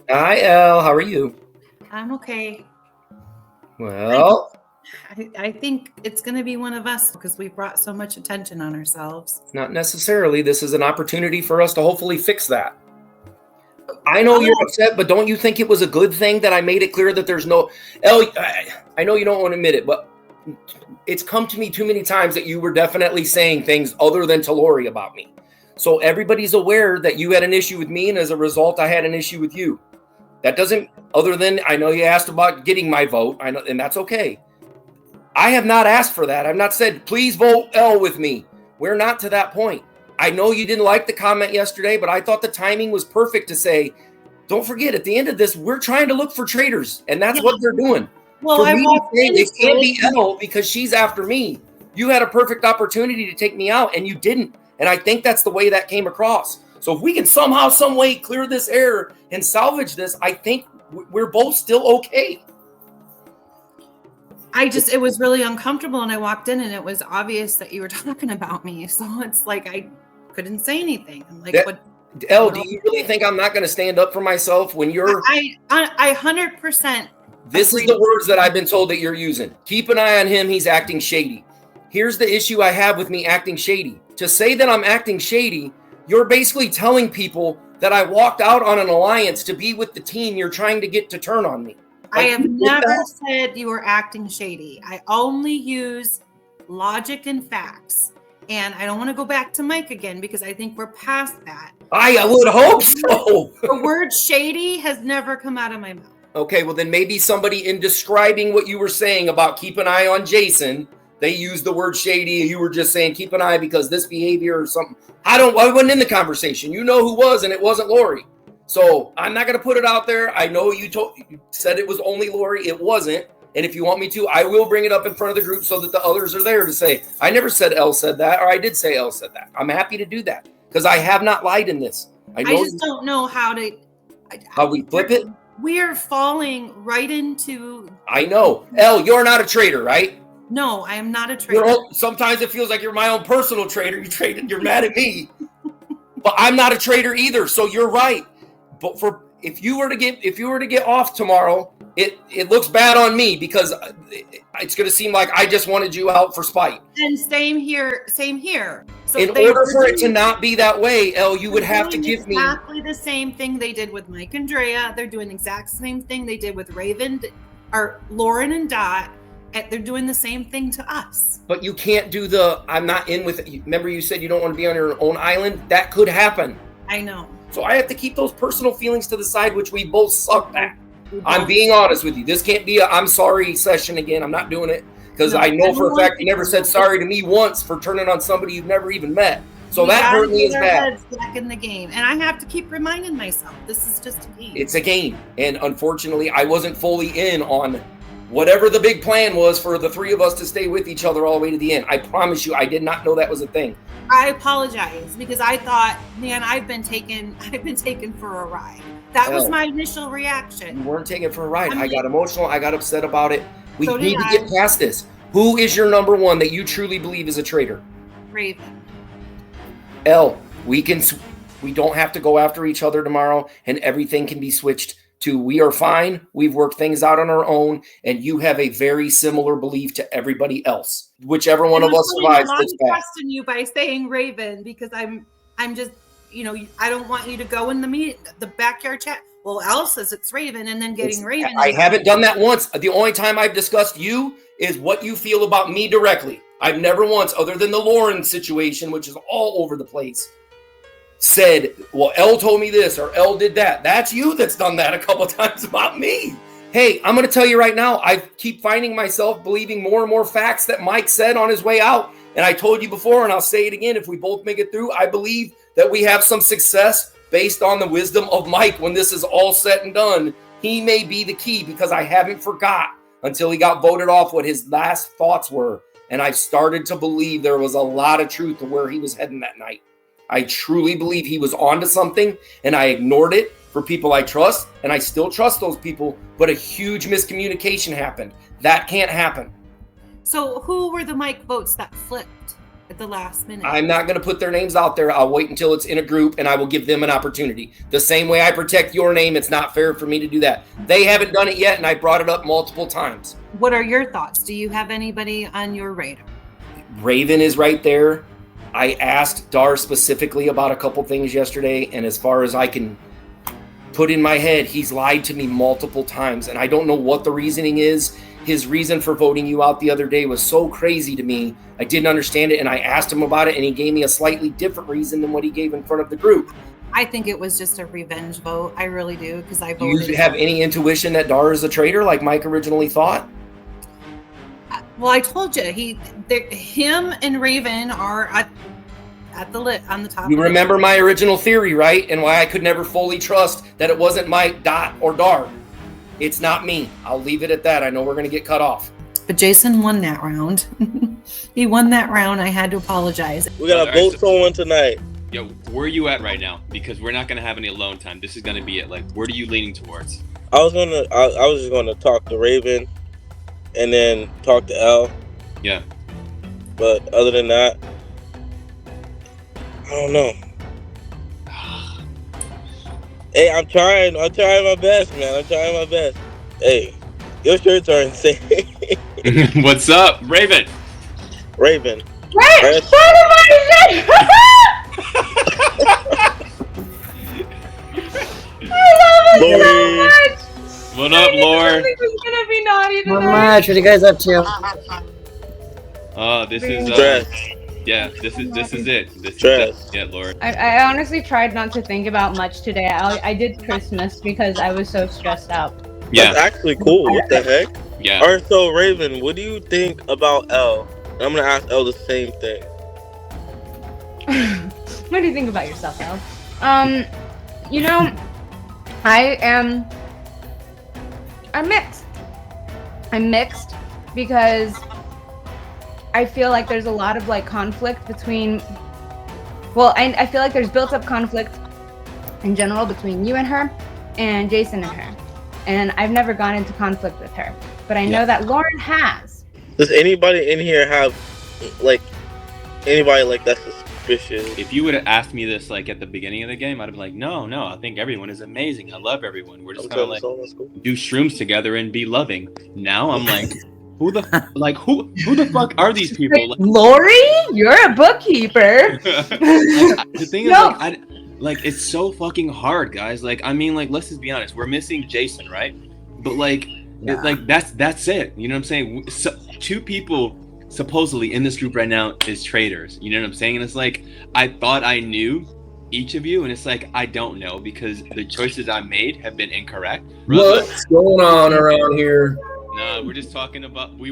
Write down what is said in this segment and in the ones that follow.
Hi, Elle. How are you? I'm okay. Well, I think it's going to be one of us because we brought so much attention on ourselves. not necessarily. This is an opportunity for us to hopefully fix that. I know you're upset, but don't you think it was a good thing that I made it clear that there's no... Elle, I know you don't want to admit it, but it's come to me too many times that you were definitely saying things other than to Lori about me. So everybody's aware that you had an issue with me, and as a result, I had an issue with you. That doesn't... Other than, I know you asked about getting my vote, I know, and that's okay. I have not asked for that. I've not said, please vote L with me. We're not to that point. I know you didn't like the comment yesterday, but I thought the timing was perfect to say, don't forget, at the end of this, we're trying to look for traitors, and that's what they're doing. Well, for me to say it can't be L because she's after me. You had a perfect opportunity to take me out, and you didn't. And I think that's the way that came across. So if we can somehow, some way clear this air and salvage this, I think we're both still okay. It was really uncomfortable, and I walked in and it was obvious that you were talking about me. So it's like, I couldn't say anything. I'm like, what? Elle, do you really think I'm not going to stand up for myself when you're... I 100%. This is the words that I've been told that you're using. Keep an eye on him. He's acting shady. Here's the issue I have with me acting shady. To say that I'm acting shady, you're basically telling people that I walked out on an alliance to be with the team you're trying to get to turn on me. I have never said you were acting shady. I only use logic and facts. And I don't want to go back to Mike again because I think we're past that. I would hope so. The word shady has never come out of my mouth. Okay, well then maybe somebody in describing what you were saying about keep an eye on Jason, they used the word shady. You were just saying keep an eye because this behavior or something. I wasn't in the conversation. You know who was, and it wasn't Lori. So I'm not going to put it out there. I know you said it was only Lori. It wasn't. And if you want me to, I will bring it up in front of the group so that the others are there to say, I never said Elle said that, or I did say Elle said that. I'm happy to do that because I have not lied in this. I just don't know how we flip it. We are falling right into... I know. Elle, you're not a traitor, right? No, I am not a traitor. Sometimes it feels like you're my own personal traitor. You're mad at me. But I'm not a traitor either, so you're right. But if you were to get off tomorrow, it looks bad on me because it's going to seem like I just wanted you out for spite. And same here. So in order for it to not be that way, Elle, you would have to give me exactly the same thing they did with Mike and Drea. They're doing the exact same thing they did with Raven, or Lauren and Dot. They're doing the same thing to us. But you can't do I'm not in with it. Remember you said you don't want to be on your own island? That could happen. I know. So I have to keep those personal feelings to the side, which we both suck at. I'm being honest with you. This can't be I'm sorry session again. I'm not doing it because I know for a fact you never said sorry to me once for turning on somebody you've never even met. So that hurt me as bad. Back in the game, and I have to keep reminding myself this is just a game. It's a game, and unfortunately, I wasn't fully in on whatever the big plan was for the three of us to stay with each other all the way to the end. I promise you, I did not know that was a thing. I apologize because I thought, man, I've been taken for a ride. That was my initial reaction. You weren't taken for a ride. I got emotional. I got upset about it. We need to get past this. Who is your number one that you truly believe is a traitor? Raven. Elle, we don't have to go after each other tomorrow, and everything can be switched to we are fine, we've worked things out on our own, and you have a very similar belief to everybody else. Whichever one of us survives this back. I'm trusting you by saying Raven because I'm just, I don't want you to go in the backyard chat. Well, Elle says it's Raven, and then getting Raven. I haven't done that once. The only time I've discussed you is what you feel about me directly. I've never once, other than the Lauren situation, which is all over the place, said, well, Elle told me this or Elle did that. That's you that's done that a couple of times about me. Hey, I'm going to tell you right now, I keep finding myself believing more and more facts that Mike said on his way out. And I told you before, and I'll say it again, if we both make it through, I believe that we have some success based on the wisdom of Mike. When this is all said and done, he may be the key because I haven't forgot until he got voted off what his last thoughts were. And I started to believe there was a lot of truth to where he was heading that night. I truly believe he was onto something, and I ignored it for people I trust, and I still trust those people, but a huge miscommunication happened. That can't happen. So who were the Mike votes that flipped? at the last minute. I'm not going to put their names out there. I'll wait until it's in a group, and I will give them an opportunity. The same way I protect your name, it's not fair for me to do that. They haven't done it yet, and I brought it up multiple times. What are your thoughts? Do you have anybody on your radar? Raven is right there. I asked Dar specifically about a couple things yesterday, and as far as I can put in my head, he's lied to me multiple times, and I don't know what the reasoning is. His reason for voting you out the other day was so crazy to me. I didn't understand it, and I asked him about it, and he gave me a slightly different reason than what he gave in front of the group. I think it was just a revenge vote. I really do, because I Do voted. you have any intuition that Dar is a traitor like Mike originally thought? Well, I told you, him and Raven are on the top. You remember my original theory, right? And why I could never fully trust that it wasn't Mike, Dot, or Dar. It's not me. I'll leave it at that. I know we're going to get cut off. But Jason won that round. He won that round. I had to apologize. We got to vote someone tonight. Yo, where are you at right now? Because we're not going to have any alone time. This is going to be it. Like, where are you leaning towards? I was just gonna talk to Raven, and then talk to Elle. Yeah. But other than that, I don't know. Hey, I'm trying my best, man. I'm trying my best. Hey, your shirts are insane. What's up, Raven? Raven. Wait, Lori. What up, Lore? It's gonna be naughty Not tonight. much. What are you guys up to? This is Dress. yeah, this is it. This Dress. is it. Yeah, Lore. I honestly tried not to think about much today. I did Christmas because I was so stressed out. Yeah, That's actually cool. What the heck? yeah. Alright, so Raven, what do you think about Elle? And I'm gonna ask Elle the same thing. What do you think about yourself, Elle? You know, I'm mixed. I'm mixed because I feel like there's a lot of like conflict between. Well, I feel like there's built up conflict in general between you and her, and Jason and her. And I've never gone into conflict with her, but I know that Lauren has. Does anybody in here have anybody like that's suspicious? If you would have asked me this like at the beginning of the game, I'd have been like, no, I think everyone is amazing. I love everyone. We're just gonna like do shrooms together and be loving. Now I'm like, who the fuck are these people? Like, Lori, you're a bookkeeper. the thing is, No. like it's so fucking hard, guys. Like, I mean, like, let's just be honest. We're missing Jason, right? But like, that's it. You know what I'm saying? So, two people supposedly in this group right now is traitors. You know what I'm saying? And it's like, I thought I knew each of you, and it's like, I don't know, because the choices I made have been incorrect. What's going on around here? No, we're just talking about, we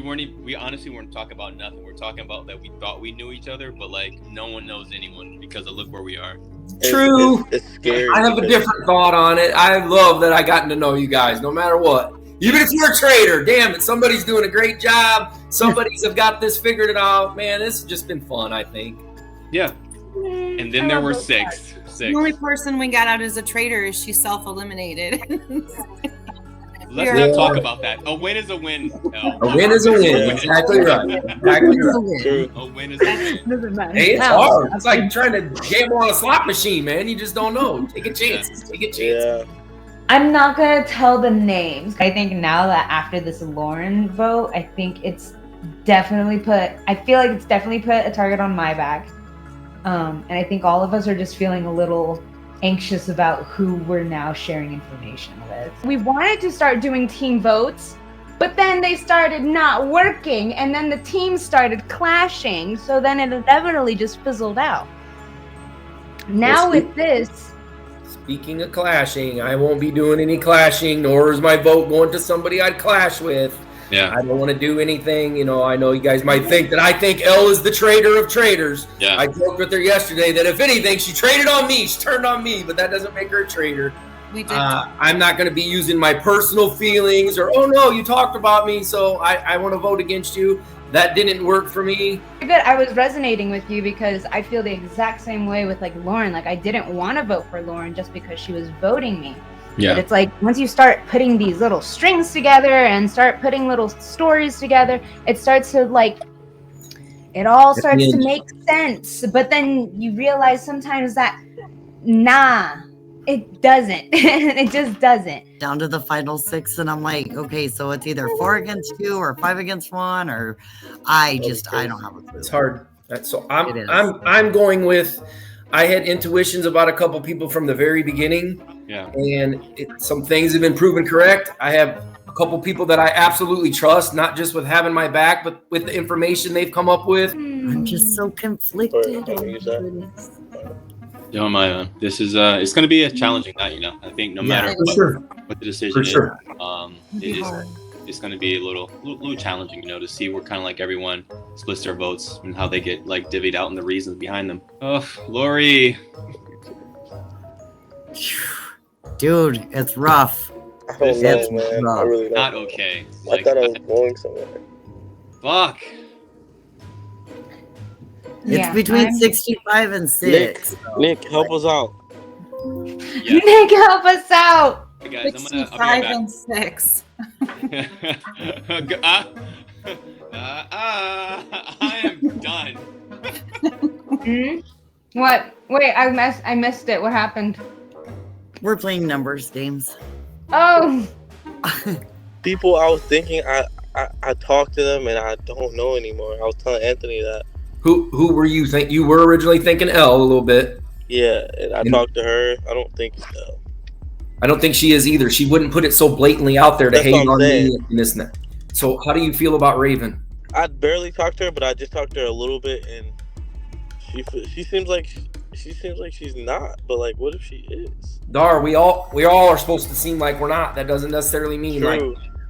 honestly weren't talking about nothing. We're talking about that we thought we knew each other, but like no one knows anyone because of look where we are. True. It's scary. I have a different thought on it. I love that I gotten to know you guys, no matter what. Even if you're a traitor, damn it, somebody's doing a great job. Somebody's have got this figured it out. Man, this has just been fun, I think. Yeah. And then there were six. The only person we got out as a traitor is she self-eliminated. Let's not talk about that. A win is a win. No. A win is a win. Exactly right. Exactly right. True. A win is a win. Doesn't matter. Hey, it's hard. It's like trying to gamble on a slot machine, man. You just don't know. Take a chance. Take a chance. Yeah. I'm not gonna tell the names. I think now that after this Lauren vote, I think it's definitely I feel like it's definitely put a target on my back. And I think all of us are just feeling a little anxious about who we're now sharing information with. We wanted to start doing team votes, but then they started not working, and then the teams started clashing, so then it inevitably just fizzled out. Now with this, Speaking of clashing, I won't be doing any clashing, nor is my vote going to somebody I'd clash with. Yeah. I don't want to do anything. You know, I know you guys might think that I think Elle is the traitor of traitors. Yeah. I joked with her yesterday that if anything, she traded on me. She turned on me, but that doesn't make her a traitor. We did. I'm not going to be using my personal feelings or, oh no, you talked about me, so I want to vote against you. That didn't work for me. good. I was resonating with you because I feel the exact same way with like Lauren. Like I didn't want to vote for Lauren just because she was voting me. Yeah. But it's like once you start putting these little strings together and start putting little stories together, it starts to like it all At the starts to end. make sense. But then you realize sometimes that, nah, it doesn't. It just doesn't. Down to the final 6, and I'm like, okay, so it's either 4 against 2 or 5 against 1, or I don't have a clue. It's hard. So It is. I'm going with. I had intuitions about a couple people from the very beginning, and some things have been proven correct. I have a couple people that I absolutely trust, not just with having my back, but with the information they've come up with. I'm just so conflicted. Don't mind. This is it's going to be a challenging night. You know, I think no matter what the decision is, it's going to be a little challenging. You know, to see where kind of like everyone splits their votes and how they get like divvied out and the reasons behind them. Oh, Lori. Dude, it's rough. It's rough. I really not okay. I thought I was going somewhere. Fuck. It's between 65 and 6. Nick, help us out. Yeah. Nick, help us out. Hey guys, 65 and 6. I am done. What? Wait, I missed it. What happened? We're playing numbers games. Oh. People, I was thinking, I talked to them and I don't know anymore. I was telling Anthony that. Who were you think you were originally thinking Elle a little bit? Yeah, and I talked to her. I don't think it's Elle. I don't think she is either. She wouldn't put it so blatantly out there to hate on me and this and that. So how do you feel about Raven? I barely talked to her, but I just talked to her a little bit, and she seems like she's not. But like, what if she is? Dar, we all are supposed to seem like we're not. That doesn't necessarily mean like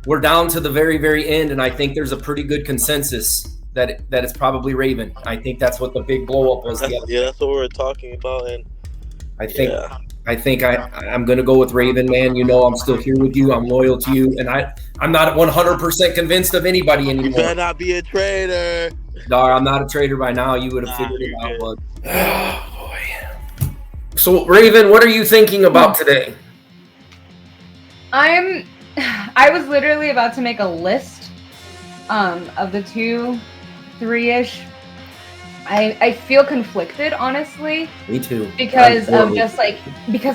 we're down to the very, very end, and I think there's a pretty good consensus that it's probably Raven. I think that's what the big blow up was. Yeah, that's what we were talking about, and I think I'm gonna go with Raven, man. You know, I'm still here with you. I'm loyal to you, and I'm not 100% convinced of anybody anymore. You better not be a traitor. Dar, I'm not a traitor by now. You would have figured it out, bud. Oh boy. So Raven, what are you thinking about today? I was literally about to make a list of the 2, 3-ish. I feel conflicted, honestly. Me too. Because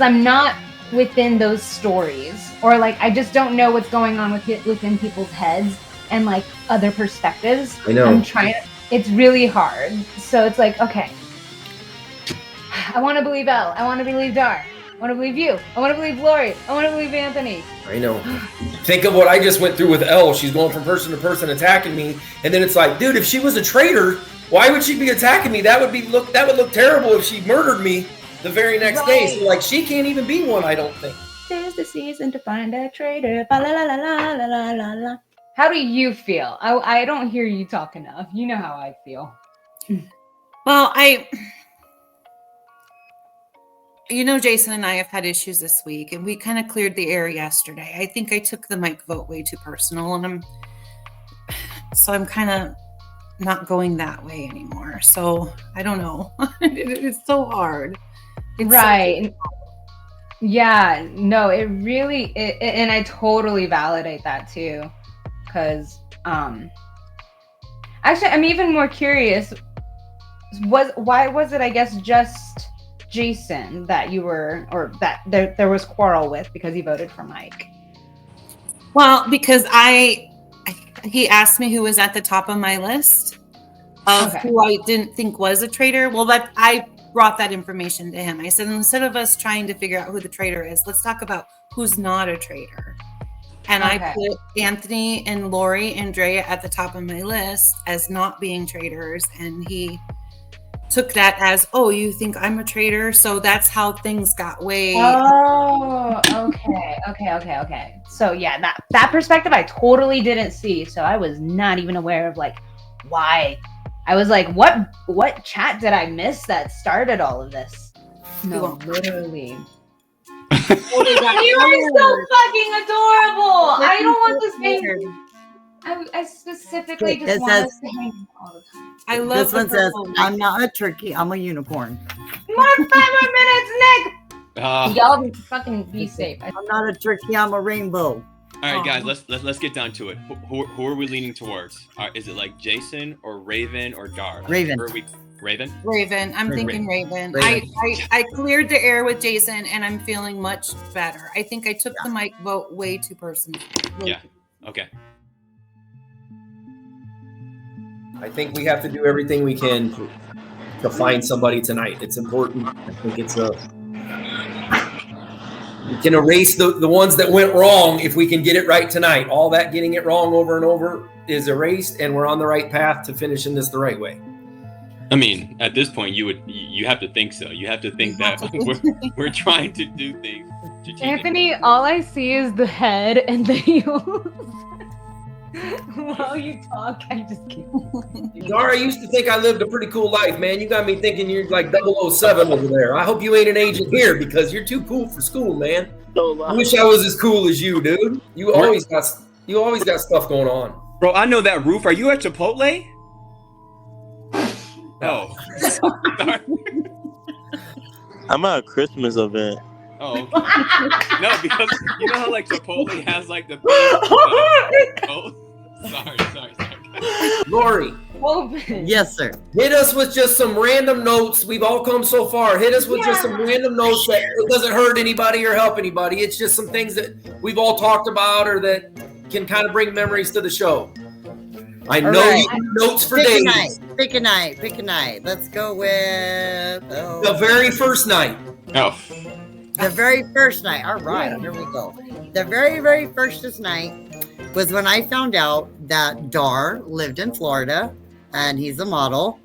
I'm not within those stories, or like I just don't know what's going on within people's heads and like other perspectives. I know. It's really hard. So it's like, okay, I want to believe Elle. I want to believe Dar. I want to believe you. I want to believe Lori. I want to believe Anthony. I know. Think of what I just went through with Elle. She's going from person to person attacking me, and then it's like, dude, if she was a traitor, why would she be attacking me? That would look terrible if she murdered me the very next day. So like, she can't even be one, I don't think. There's the season to find a traitor. La, la, la, la, la, la, la, la. How do you feel? I don't hear you talk enough. You know how I feel. Well, Jason and I have had issues this week, and we kind of cleared the air yesterday. I think I took the Mike vote way too personal, and I'm kind of not going that way anymore. So I don't know. It's so hard. Right. Yeah. No, it really. And I totally validate that too, because actually, I'm even more curious. Why was it? I guess just Jason that you were, or that there was quarrel with because he voted for Mike? Well, because he asked me who was at the top of my list of who I didn't think was a traitor. Well, I brought that information to him. I said, instead of us trying to figure out who the traitor is, let's talk about who's not a traitor. And I put Anthony and Lori and Drea at the top of my list as not being traitors, and he took that as, oh, you think I'm a traitor? So that's how things got way. Oh, okay. So yeah, that perspective I totally didn't see. So I was not even aware of like why. I was like, what chat did I miss that started all of this? No, literally. You are so fucking adorable. I don't want this thing. I specifically just want us to hang out all the time. I love this one says, I'm not a turkey, I'm a unicorn. More 5 more minutes, Nick. Y'all fucking be safe. I'm not a turkey, I'm a rainbow. All right, guys, let's get down to it. Who are we leaning towards? Is it like Jason or Raven or Dar? Raven. Raven. Raven. I'm thinking Raven. Raven. I cleared the air with Jason, and I'm feeling much better. I think I took the mic vote way too personal. Yeah. Okay. I think we have to do everything we can to find somebody tonight. It's important. I think we can erase the ones that went wrong if we can get it right tonight. All that getting it wrong over and over is erased, and we're on the right path to finishing this the right way. I mean, at this point, you have to think so. You have to think that we're trying to do things. Anthony, all I see is the head and the heels. While you talk, I just keep. Dara, I used to think I lived a pretty cool life, man. You got me thinking you're like 007 over there. I hope you ain't an agent here because you're too cool for school, man. I wish I was as cool as you, dude. You always got stuff going on. Bro, I know that roof. Are you at Chipotle? Oh. I'm at a Christmas event. Oh. No, because you know how like Chipotle has like the sorry. Lori. Open. Yes, sir. Hit us with just some random notes. We've all come so far. Hit us with just some random notes that it doesn't hurt anybody or help anybody. It's just some things that we've all talked about or that can kind of bring memories to the show. I know you have notes for days. Pick a night. Let's go with the very first night. Oh. The very first night. All right, here we go. The very first night was when I found out that Dar lived in Florida and he's a model.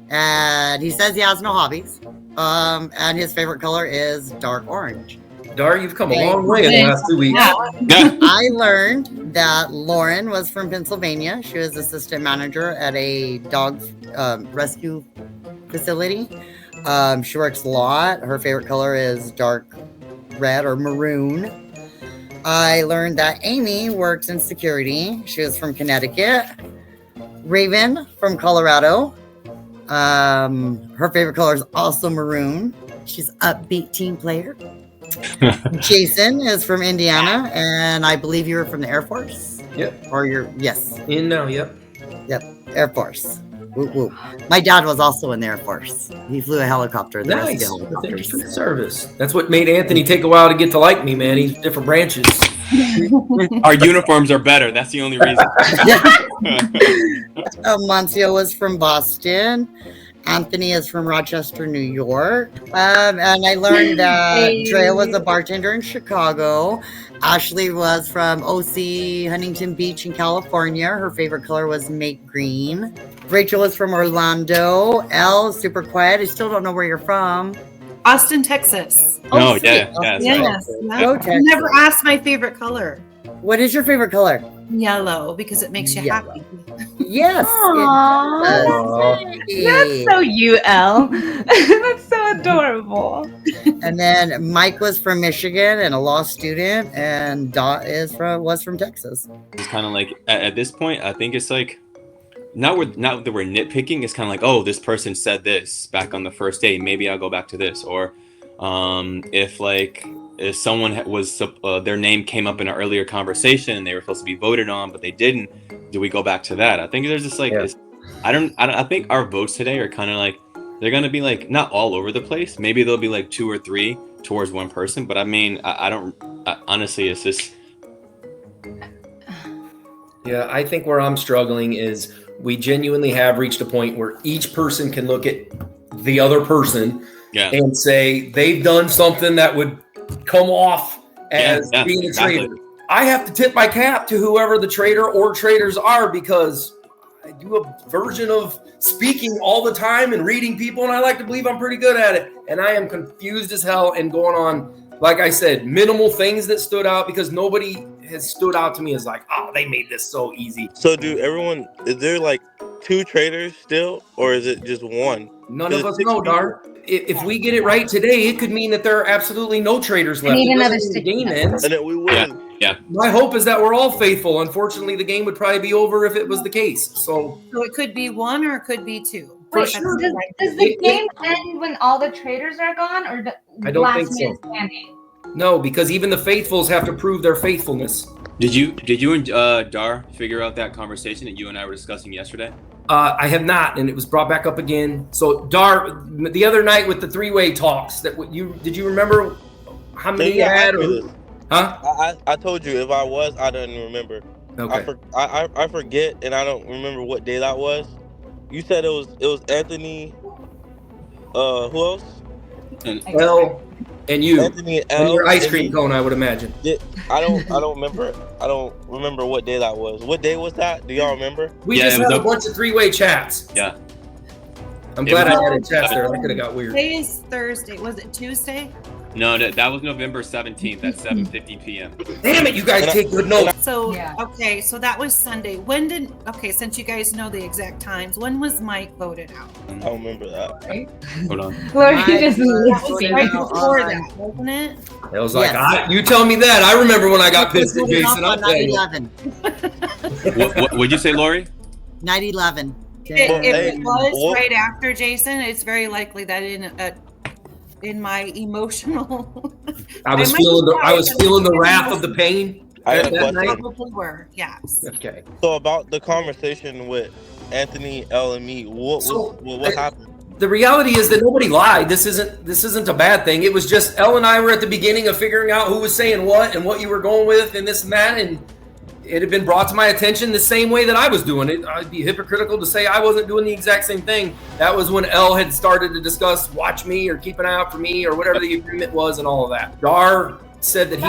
And he says he has no hobbies. And his favorite color is dark orange. Dar, you've come a long way in the last 2 weeks. I learned that Lauren was from Pennsylvania. She was assistant manager at a dog rescue facility. She works a lot. Her favorite color is dark red or maroon. I learned that Amy works in security. She was from Connecticut. Raven from Colorado. Her favorite color is also maroon. She's an upbeat team player. Jason is from Indiana, and I believe you were from the Air Force. Yep. Or yes. In now, yep. Yep, Air Force. Woo, woo. My dad was also in the Air Force. He flew a helicopter. Nice. Thank you for the service. That's what made Anthony take a while to get to like me, man. He's different branches. Our uniforms are better. That's the only reason. Moncio was from Boston. Anthony is from Rochester, New York. And I learned that Drea was a bartender in Chicago. Ashley was from OC Huntington Beach in California. Her favorite color was mate green. Rachel was from Orlando. Elle, super quiet. I still don't know where you're from. Austin, Texas. Oh, sweet. yeah. Yes. Go Texas. You never asked my favorite color. What is your favorite color? Yellow, because it makes you happy. Yes. That's so you, Elle. That's so adorable. And then Mike was from Michigan and a law student, and Dot was from Texas. It's kind of like at this point, I think it's like not that we're nitpicking. It's kind of like, oh, this person said this back on the first day. Maybe I'll go back to this. Or if someone was their name came up in an earlier conversation and they were supposed to be voted on, but they didn't, do we go back to that? I think there's just like this. I think our votes today are kind of like they're gonna be like not all over the place. Maybe there'll be like 2 or 3 towards one person. But I mean, honestly, it's just. Yeah, I think where I'm struggling is we genuinely have reached a point where each person can look at the other person and say they've done something that would come off as being a traitor. I have to tip my cap to whoever the traitor or traitors are because I do a version of speaking all the time and reading people, and I like to believe I'm pretty good at it. And I am confused as hell and going on, like I said, minimal things that stood out because nobody has stood out to me as like, oh, they made this so easy. So is there like 2 traitors still, or is it just one? None of us know, Dar. If we get it right today, it could mean that there are absolutely no traitors left. Need another the game ends. And then we win. Yeah. My hope is that we're all faithful. Unfortunately, the game would probably be over if it was the case. So it could be 1 or it could be 2. For sure. Does the game end when all the traitors are gone, or I don't last think so. man standing? No, because even the faithfuls have to prove their faithfulness. Did you and Dar figure out that conversation that you and I were discussing yesterday? I have not, and it was brought back up again. So Dar, the other night with the three-way talks, did you remember how many you had? Huh? I told you if I was, I didn't remember. Okay. I forget, and I don't remember what day that was. You said it was Anthony. Who else? And Elle and you. Anthony and And Elle. your ice cream cone, I would imagine. I don't remember. I don't remember what day that was. What day was that? Do y'all remember? We Yeah, just it was had a bunch of three-way chats. Yeah. I'm glad I added chats there. That could have got weird. Today is Thursday. Was it Tuesday? No, that was November 17th at 7:50 p.m. Damn it, you guys take good notes. So, Yeah. okay, so that was Sunday. Since you guys know the exact times, when was Mike voted out? I don't remember that. Right? Hold on. Lori My just That was voted right out before on- that, wasn't it? It was like, Yes. you tell me that. I remember when I got pissed at Voted off Jason. I'll on tell you. 9/11. What would you say, Lori? 9/11. If Hey, it was what- right after Jason, it's very likely that in my emotional, I was might feeling be I was right. feeling the wrath of the pain. I got a that night. question. probably were, yes. Okay. So about the conversation with Anthony, Elle, and me, what happened? The reality is that nobody lied. This isn't a bad thing. It was just Elle and I were at the beginning of figuring out who was saying what and what you were going with and this and that, and it had been brought to my attention the same way that I was doing it. I'd be hypocritical to say I wasn't doing the exact same thing. That was when Elle had started to discuss watch me or keep an eye out for me or whatever the agreement was and all of that. Dar said that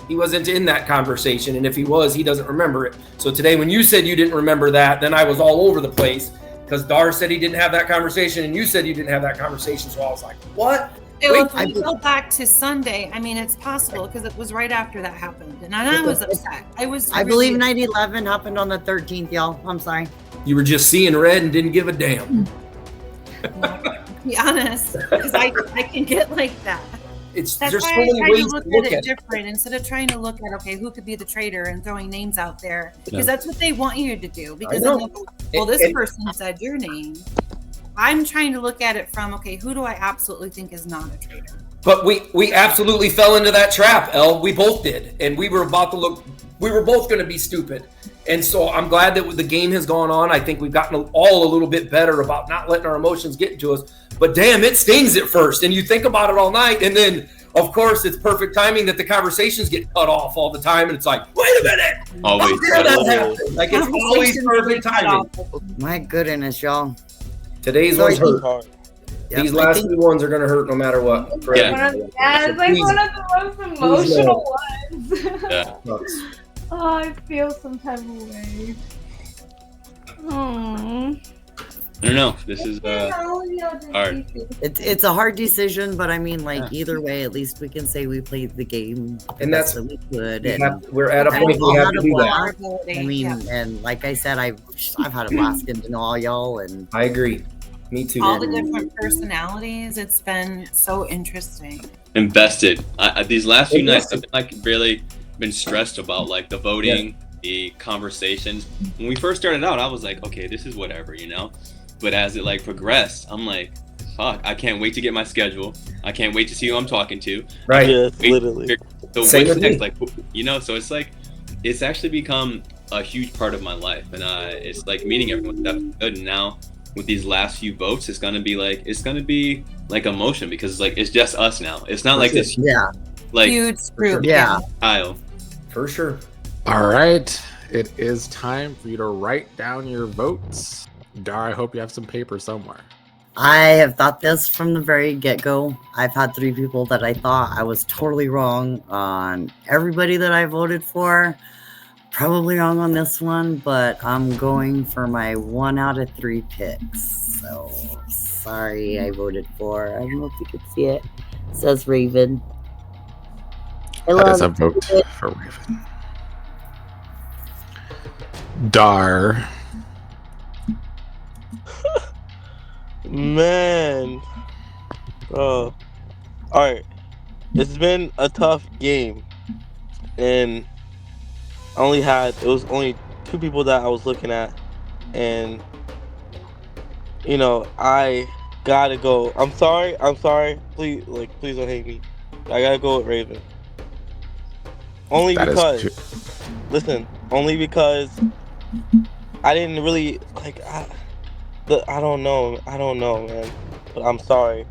he wasn't in that conversation, and if he was, he doesn't remember it. So today when you said you didn't remember that, then I was all over the place because Dar said he didn't have that conversation and you said you didn't have that conversation. So I was like, what? If we go back to Sunday, I mean, it's possible because it was right after that happened, and I was upset. I believe 9/11 happened on the 13th, y'all. I'm sorry. You were just seeing red and didn't give a damn. To be honest, because I can get like that. That's That's so why I many try to ways look to look at at it it. different instead of trying to look at who could be the traitor and throwing names out there because that's what they want you to do. Because know. then well, this person said your name. I'm trying to look at it from who do I absolutely think is not a traitor? But we absolutely fell into that trap, Elle. We both did, and we were about to look. We were both going to be stupid, and so I'm glad that the game has gone on. I think we've gotten all a little bit better about not letting our emotions get into us. But damn, it stings at first, and you think about it all night, and then of course it's perfect timing that the conversations get cut off all the time, and it's like, wait a minute, Always. how dare that happen? Like it's always perfect timing. My goodness, y'all. Today's So I ones think- hurt. Hard. Yep, These I last think- few ones are going to hurt no matter what. For Yeah. everybody. It's like Please. one of the most emotional ones. Yeah. Oh, I feel some type of way. Aww. I don't know. This is hard. It's a hard decision, but I mean, either way, at least we can say we played the game the And best that's- that we could. We're at a I point we all have had to a do that. blast. I mean, and like I said, I've had a blast getting to know all y'all, and I agree. Me too. all the different personalities. It's been so interesting. Invested. These last few nights, I've been really been stressed about the voting, the conversations. When we first started out, I was like, okay, this is whatever, But as it progressed, I'm like, fuck, I can't wait to get my schedule. I can't wait to see who I'm talking to. Right. Yes, literally. So Same what's with next? So it's it's actually become a huge part of my life, and it's meeting everyone. That's good. And now with these last few votes, it's gonna be emotion because it's just us now. It's not like this yeah, Huge group. yeah. aisle. For sure. All right. It is time for you to write down your votes. Dar, I hope you have some paper somewhere. I have thought this from the very get-go. I've had 3 people that I thought I was totally wrong on everybody that I voted for. Probably wrong on this one, but I'm going for my 1 out of 3 picks. So sorry, I voted for. I don't know if you could see it. It says Raven. That is a vote for Raven. Dar. Man. All right. It's been a tough game. And it was only 2 people that I was looking at. And, I gotta go. I'm sorry. Please don't hate me. I gotta go with Raven. Only That is because, true. listen, only because I didn't really like. I don't know, man. But I'm sorry.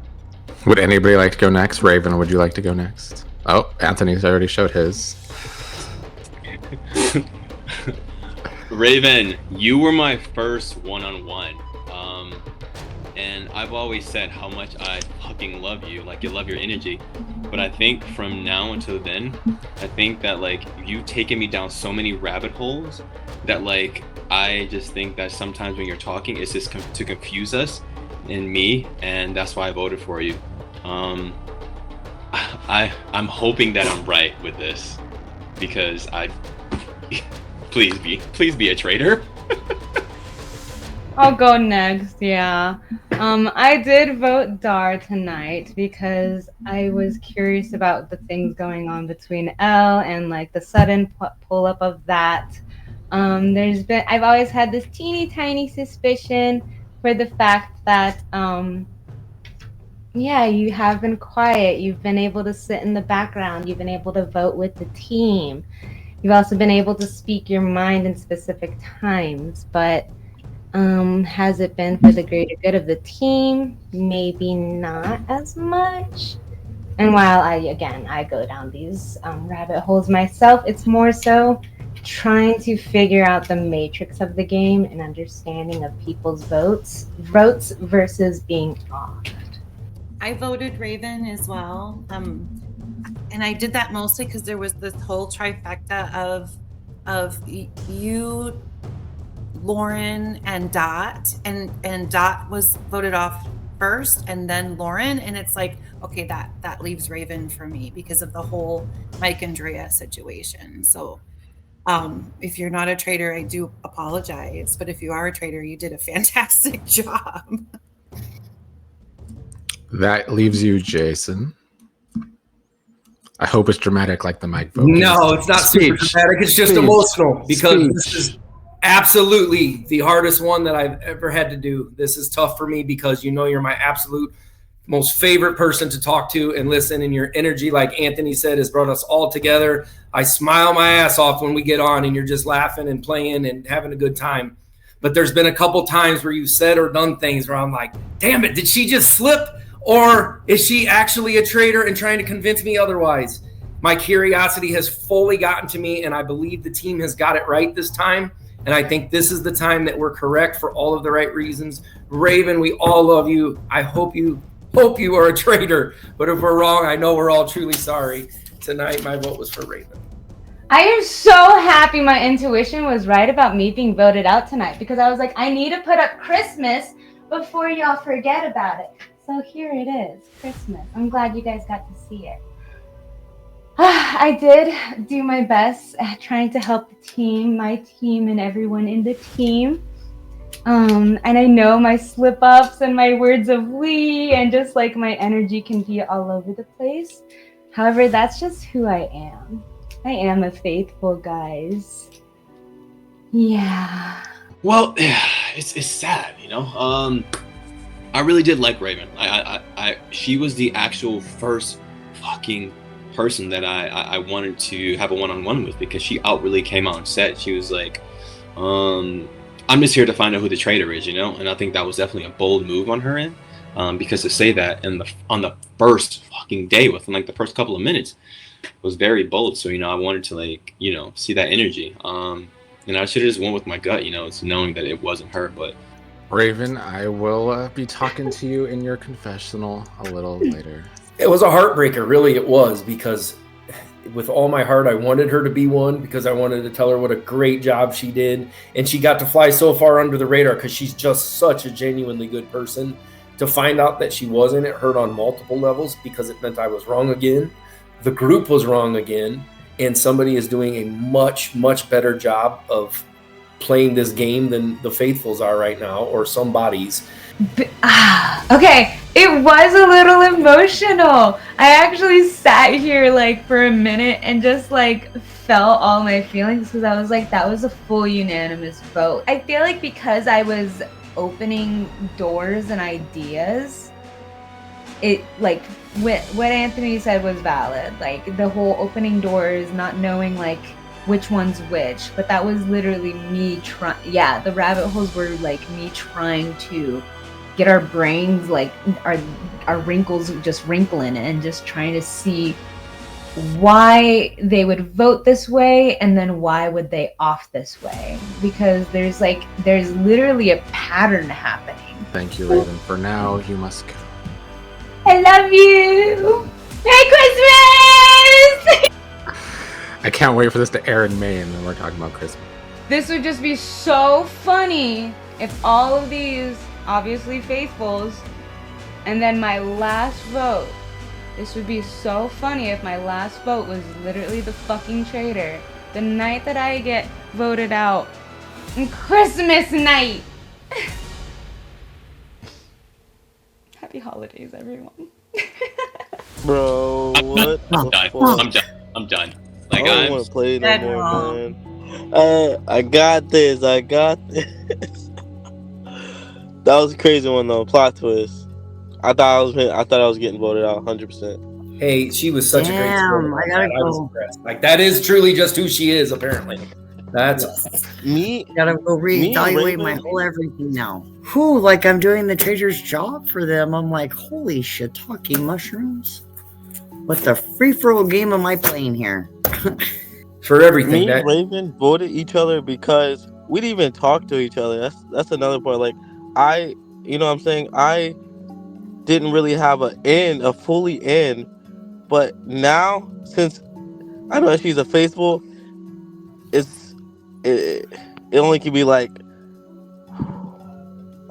Would anybody like to go next? Raven, would you like to go next? Oh, Anthony's already showed his. Raven, you were my first one-on-one. And I've always said how much I fucking love you. Like, you love your energy. But I think from now until then, I think that, like, you've taken me down so many rabbit holes that, like, I just think that sometimes when you're talking, it's just to confuse us and me. And that's why I voted for you. I'm hoping that I'm right with this, because please be a traitor. I'll go next. Yeah. I did vote Dar tonight because I was curious about the things going on between Elle and like the sudden pull up of that. I've always had this teeny tiny suspicion for the fact that yeah, you have been quiet. You've been able to sit in the background. You've been able to vote with the team. You've also been able to speak your mind in specific times, but has it been for the greater good of the team? Maybe not as much. And while I go down these rabbit holes myself, it's more so trying to figure out the matrix of the game and understanding of people's votes versus being off. I voted Raven as well. And I did that mostly because there was this whole trifecta of you, Lauren, and Dot, and Dot was voted off first and then Lauren, and it's like, okay, that leaves Raven for me because of the whole Mike and Drea situation. So if you're not a traitor, I do apologize, but if you are a traitor, you did a fantastic job. That leaves you, Jason. I hope it's dramatic like the Mike vote. No, it's not super dramatic. It's just emotional because this is absolutely the hardest one that I've ever had to do. This is tough for me because you know you're my absolute most favorite person to talk to and listen, and your energy, like Anthony said, has brought us all together. I smile my ass off when we get on and you're just laughing and playing and having a good time. But there's been a couple times where you've said or done things where I'm like, damn it, did she just slip? Or is she actually a traitor and trying to convince me otherwise? My curiosity has fully gotten to me, and I believe the team has got it right this time. And I think this is the time that we're correct for all of the right reasons. Raven, we all love you. I hope you are a traitor. But if we're wrong, I know we're all truly sorry. Tonight, my vote was for Raven. I am so happy my intuition was right about me being voted out tonight, because I was like, I need to put up Christmas before y'all forget about it. So here it is, Christmas. I'm glad you guys got to see it. I did do my best at trying to help the team, my team, and everyone in the team. And I know my slip-ups and my words of we and just like my energy can be all over the place. However, that's just who I am. I am a faithful, guys. Yeah. Well, it's sad, you know. I really did like Raven. She was the actual first fucking person that I wanted to have a one-on-one with, because she really came out and said, she was like, I'm just here to find out who the traitor is, you know. And I think that was definitely a bold move on her end, because to say that on the first fucking day, within like the first couple of minutes, was very bold. So, you know, I wanted to, like, you know, see that energy. And I should have just went with my gut, you know, it's knowing that it wasn't her. But Raven, I will be talking to you in your confessional a little later. It was a heartbreaker, really it was, because with all my heart, I wanted her to be one, because I wanted to tell her what a great job she did. And she got to fly so far under the radar because she's just such a genuinely good person. To find out that she wasn't, it hurt on multiple levels, because it meant I was wrong again. The group was wrong again. And somebody is doing a much, much better job of playing this game than the faithfuls are right now, or some bodies. Okay, it was a little emotional. I actually sat here like for a minute and just like felt all my feelings, because I was like, that was a full unanimous vote. I feel like because I was opening doors and ideas, it like what Anthony said was valid. Like the whole opening doors, not knowing like which one's which, but that was literally me trying. Yeah, the rabbit holes were like me trying to get our brains, like our wrinkles just wrinkling, and just trying to see why they would vote this way, and then why would they off this way, because there's literally a pattern happening. Thank you, Raven. For now, you must go. I love you. Merry Christmas. I can't wait for this to air in May, and then we're talking about Christmas. This would just be so funny if all of these, obviously faithfuls, and then my last vote. This would be so funny if my last vote was literally the fucking traitor. The night that I get voted out. On Christmas night. Happy holidays, everyone. Bro, what? I'm done. Like, I don't want to play no more, man. I got this. That was a crazy one though. Plot twist. I thought I was getting voted out 100%. Hey, she was such a great Damn, sport. I gotta was go. impressed. Like that is truly just who she is, apparently. That's Me? Gotta go reevaluate my whole everything now. Whew, like I'm doing the trader's job for them. I'm like, holy shiitake mushrooms. What the free-for-all game am I playing here? for everything. Me and Raven voted each other because we didn't even talk to each other. That's another point. Like you know what I'm saying? I didn't really have a fully end, but now since I know she's a faithful, it only can be like,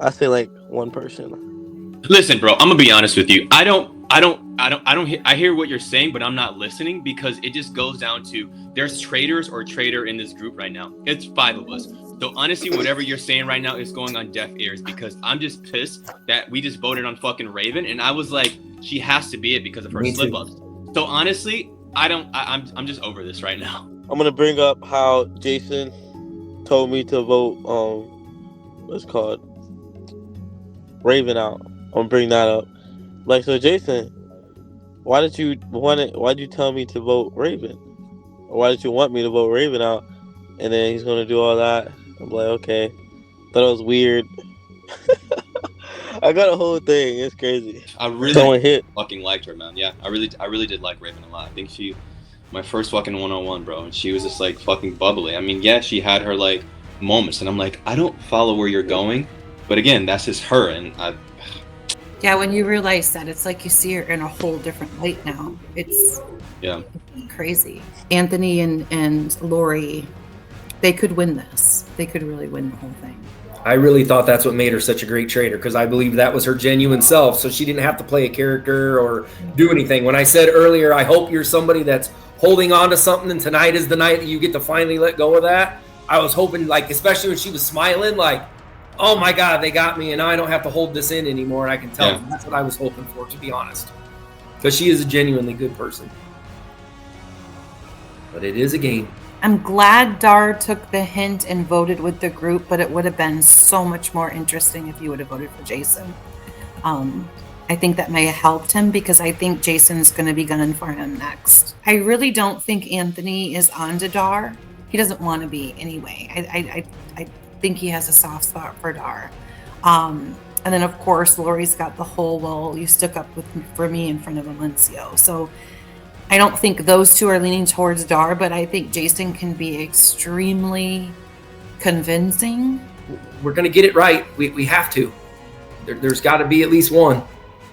I say like one person. Listen, bro, I'm gonna be honest with you. I hear what you're saying, but I'm not listening because it just goes down to there's traitors or traitor in this group right now. It's 5 of us. So honestly, whatever you're saying right now is going on deaf ears because I'm just pissed that we just voted on fucking Raven, and I was like, she has to be it because of her slip ups. So honestly, I'm just over this right now. I'm gonna bring up how Jason told me to vote what's it called, Raven out. I'm gonna bring that up. Like, so Jason, why did you tell me to vote Raven? Or why did you want me to vote Raven out? And then he's gonna do all that. I'm like, okay. Thought it was weird. I got a whole thing. It's crazy. I really fucking liked her, man. Yeah, I really did like Raven a lot. I think my first fucking one-on-one, bro, and she was just like fucking bubbly. I mean, yeah, she had her like moments, and I'm like, I don't follow where you're going, but again, that's just her, and Yeah, when you realize that, it's like you see her in a whole different light now. It's crazy. Anthony and Lori, they could win this. They could really win the whole thing. I really thought that's what made her such a great traitor, because I believe that was her genuine self, so she didn't have to play a character or do anything. When I said earlier, I hope you're somebody that's holding on to something, and tonight is the night that you get to finally let go of that. I was hoping, like, especially when she was smiling, like, oh my God, they got me, and now I don't have to hold this in anymore, and I can tell them. That's what I was hoping for, to be honest, because she is a genuinely good person. But it is a game. I'm glad Dar took the hint and voted with the group, but it would have been so much more interesting if you would have voted for Jason. I think that may have helped him, because I think Jason's going to be gunning for him next. I really don't think Anthony is on to Dar. He doesn't want to be anyway. I think he has a soft spot for Dar. And then, of course, Lori's got the whole, well, you stuck up for me in front of Valencio. So I don't think those two are leaning towards Dar, but I think Jason can be extremely convincing. We're going to get it right. We have to. There's got to be at least one.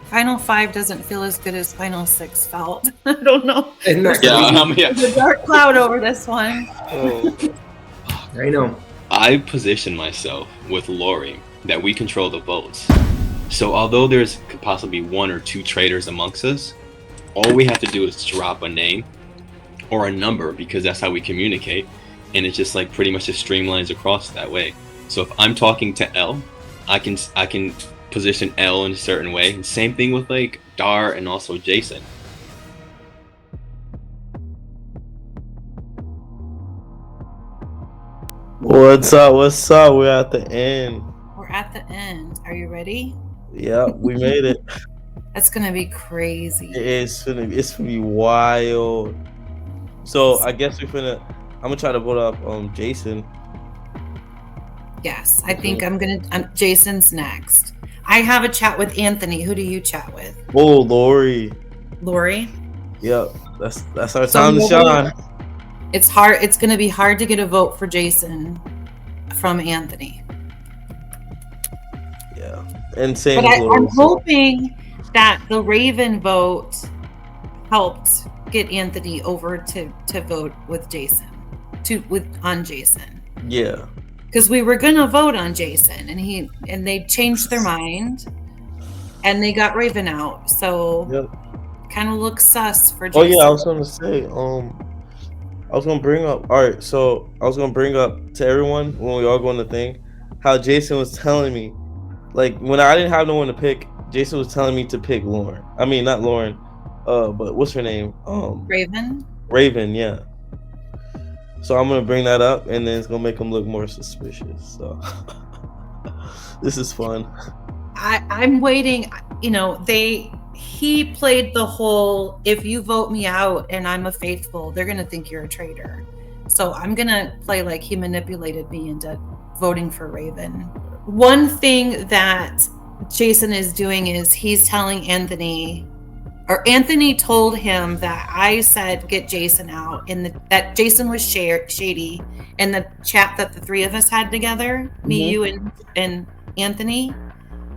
Final 5 doesn't feel as good as Final 6 felt. I don't know. There's a dark cloud over this one. I know. I position myself with Lori that we control the votes. So although could possibly be 1 or 2 traitors amongst us, all we have to do is drop a name or a number, because that's how we communicate, and it just like pretty much just streamlines across that way. So if I'm talking to Elle, I can position Elle in a certain way, and same thing with like Dar and also Jason. What's up? We're at the end. We're at the end. Are you ready? Yeah, we made it. That's gonna be crazy. It's gonna be wild. So I guess I'm gonna try to vote up Jason. Yes, I think Jason's next. I have a chat with Anthony. Who do you chat with? Oh, Lori. Lori? Yep. That's our time to shine. It's hard. It's going to be hard to get a vote for Jason from Anthony. Yeah. And same But with Lori. I'm hoping that the Raven vote helped get Anthony over to vote with Jason. On Jason. Yeah. Because we were gonna vote on Jason, and they changed their mind, and they got Raven out. So, kind of looks sus for Jason. Oh yeah, I was gonna say, I was gonna bring up. All right, so I was gonna bring up to everyone when we all go on the thing, how Jason was telling me, like when I didn't have no one to pick, Jason was telling me to pick Lauren. I mean, not Lauren, but what's her name? Raven. Raven, yeah. So I'm gonna bring that up, and then it's gonna make him look more suspicious. So this is fun. I'm waiting. You know, he played the whole, if you vote me out and I'm a faithful, they're gonna think you're a traitor. So I'm gonna play like he manipulated me into voting for Raven. One thing that Jason is doing is he's telling Anthony told him that I said get Jason out, that Jason was shady in the chat that the three of us had together, me, you, and Anthony.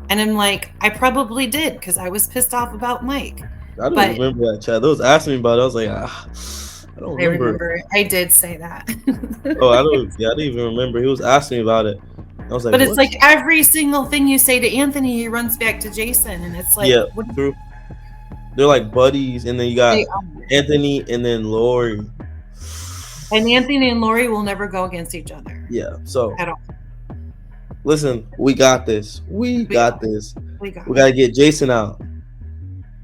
And I'm like, I probably did because I was pissed off about Mike. I don't remember that chat. They was asking me about it. I was like, I don't remember. I remember. I did say that. I didn't even remember. He was asking me about it. I was like, but it's like every single thing you say to Anthony, he runs back to Jason, and it's like, true. They're like buddies, and then you got Anthony and then Lori. And Anthony and Lori will never go against each other. Yeah. So at all. Listen, we got this. We got this. We gotta get Jason out.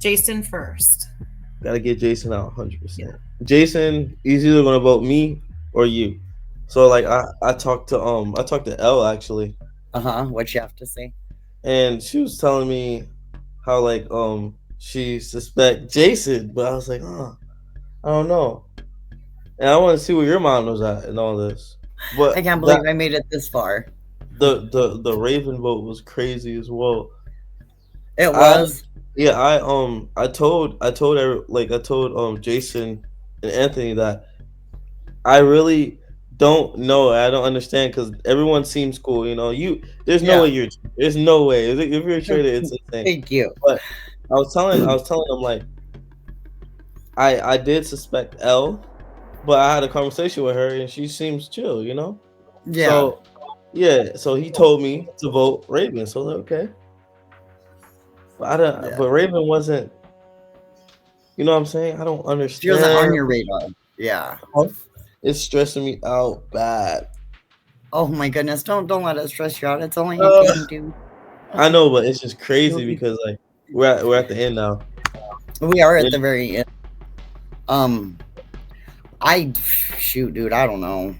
Jason first. Gotta get Jason out 100%. Yeah. Jason, he's either gonna vote me or you. So like I talked to Elle actually. What'd you have to say? And she was telling me how like she suspect Jason, but I was like, I don't know. And I want to see where your mind was at in all this. But I can't believe I made it this far. The Raven vote was crazy as well. It was. I told Jason and Anthony that I really don't know. I don't understand because everyone seems cool. You know, there's no way there's no way. If you're a traitor, it's insane. Thank you. But I was telling them like I did suspect Elle, but I had a conversation with her and she seems chill. You know. Yeah. So he told me to vote Raven. So okay. But but Raven wasn't. You know what I'm saying? I don't understand. She wasn't on your radar. Yeah. It's stressing me out bad. Oh my goodness! Don't let it stress you out. It's only you can do. I know, but it's just crazy because like we're at the end now. We are at the very end. Dude, I don't know.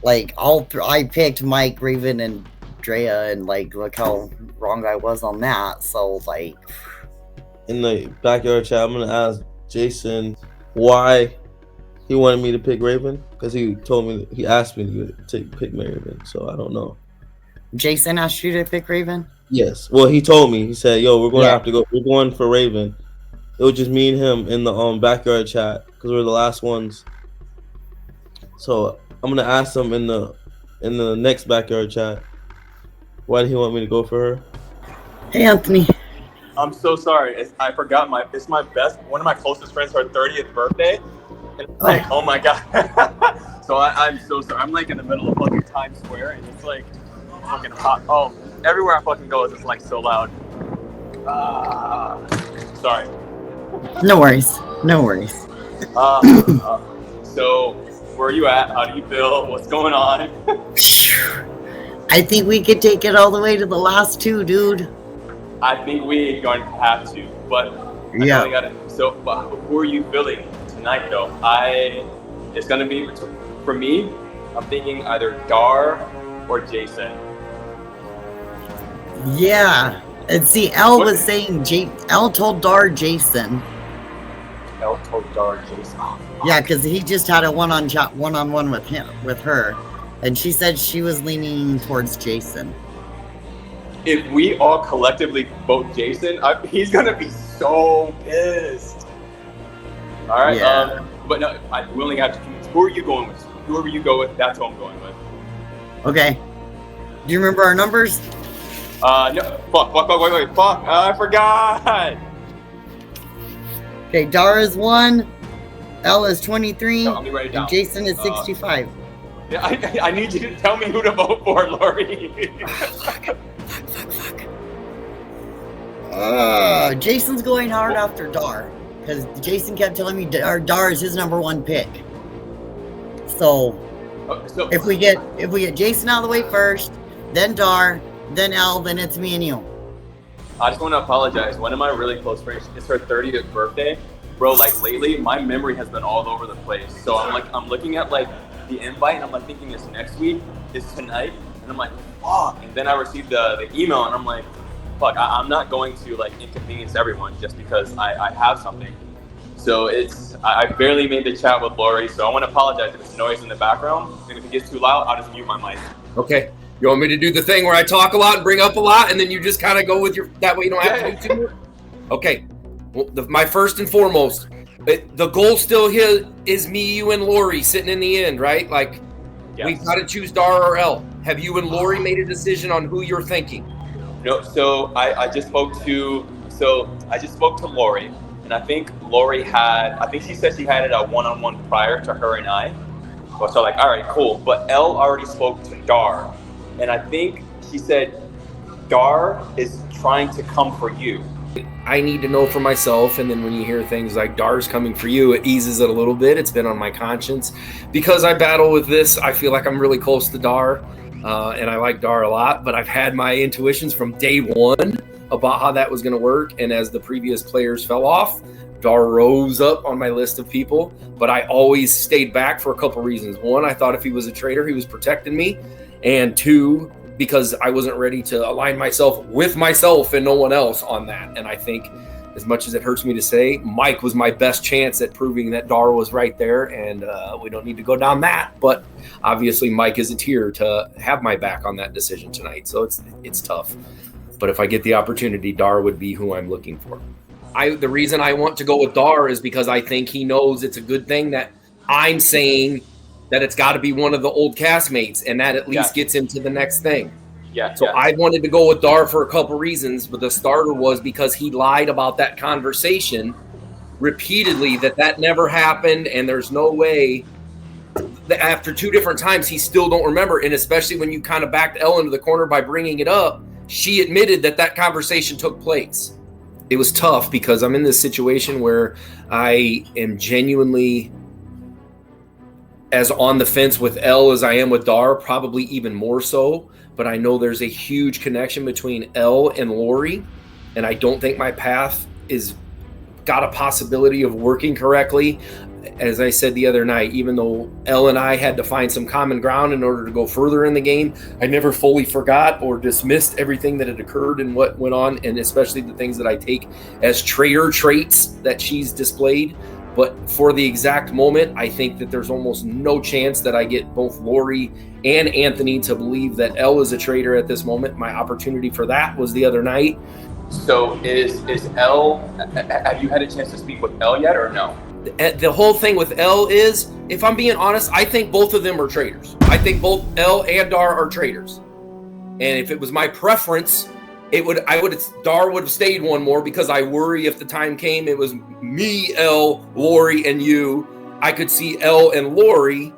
Like I picked Mike, Raven, and Drea, and like look how wrong I was on that. So like in the backyard chat, I'm gonna ask Jason why he wanted me to pick Raven because he asked me to pick Raven. So I don't know. Jason asked you to pick Raven? Yes. Well, he told me. He said, "Yo, we're gonna have to go. We're going for Raven." It was just me and him in the backyard chat because we're the last ones. So I'm gonna ask him in the next backyard chat. Why did he want me to go for her? Hey, Anthony. I'm so sorry. I forgot it's my one of my closest friends, her 30th birthday. And it's like, oh my god. So I'm so sorry. I'm like in the middle of fucking Times Square and it's like fucking hot. Oh, everywhere I fucking go it's like so loud. Sorry. No worries. So where are you at? How do you feel? What's going on? I think we could take it all the way to the last two, dude. I think we're going to have to, but but who are you feeling tonight though? It's gonna be for me. I'm thinking either Dar or Jason. Yeah, And see, Elle was saying, Elle told Dar Jason. Elle told Dar Jason. Oh, yeah, because he just had a one-on-one with her, and she said she was leaning towards Jason. If we all collectively vote Jason, he's gonna be so pissed. All right. Yeah. But no, we only have to. Who are you going with? Whoever you go with, that's who I'm going with. Okay. Do you remember our numbers? No. Fuck. I forgot. Okay, Dar is 1, Elle is 23, No, let me write it down. and Jason is 65. Yeah, I need you to tell me who to vote for, Lori. Jason's going hard after Dar, because Jason kept telling me Dar is his number 1 pick. So if we get Jason out of the way first, then Dar, then Elle, then it's me and you. I just want to apologize. One of my really close friends, it's her 30th birthday. Bro, like lately, my memory has been all over the place. So I'm looking at like the invite and I'm like thinking it's next week, it's tonight. And I'm like, fuck. And then I received the email and I'm like, fuck, I'm not going to like inconvenience everyone just because I have something. So I barely made the chat with Lori. So I want to apologize if there's noise in the background. And if it gets too loud, I'll just mute my mic. Okay. You want me to do the thing where I talk a lot and bring up a lot, and then you just kind of go with that way you don't have to do too much? Okay. Well, my first and foremost, the goal still here is me, you, and Lori sitting in the end, right? Like, yes. We've got to choose Dar or Elle. Have you and Lori made a decision on who you're thinking? No. So I just spoke to Lori, and I think she said she had it a one-on-one prior to her and I. So like, all right, cool. But Elle already spoke to Dar. And I think she said Dar is trying to come for you. I need to know for myself, and then when you hear things like Dar's coming for you, it eases it a little bit. It's been on my conscience. Because I battle with this, I feel like I'm really close to Dar, and I like Dar a lot, but I've had my intuitions from day one about how that was going to work, and as the previous players fell off, Dar rose up on my list of people, but I always stayed back for a couple reasons. One, I thought if he was a traitor, he was protecting me. And 2, because I wasn't ready to align myself with myself and no one else on that. And I think, as much as it hurts me to say, Mike was my best chance at proving that Dar was right there. And we don't need to go down that. But obviously, Mike isn't here to have my back on that decision tonight. So it's tough. But if I get the opportunity, Dar would be who I'm looking for. The reason I want to go with Dar is because I think he knows it's a good thing that I'm saying that it's got to be one of the old castmates, and that at least gets him to the next thing. Yeah. So I wanted to go with Dar for a couple reasons, but the starter was because he lied about that conversation repeatedly, that never happened, and there's no way that after 2 different times he still don't remember. And especially when you kind of backed Elle into the corner by bringing it up, she admitted that conversation took place. It was tough because I'm in this situation where I am genuinely as on the fence with Elle as I am with Dar, probably even more so. But I know there's a huge connection between Elle and Lori, and I don't think my path is got a possibility of working correctly. As I said the other night, even though Elle and I had to find some common ground in order to go further in the game, I never fully forgot or dismissed everything that had occurred and what went on, and especially the things that I take as traitor traits that she's displayed. But for the exact moment, I think that there's almost no chance that I get both Lori and Anthony to believe that Elle is a traitor at this moment. My opportunity for that was the other night. So is Elle, have you had a chance to speak with Elle yet or no? The whole thing with Elle is, if I'm being honest, I think both of them are traitors. I think both Elle and Dar are traitors. And if it was my preference, Dar would have stayed one more, because I worry if the time came, it was me, Elle, Lori, and you. I could see Elle and Lori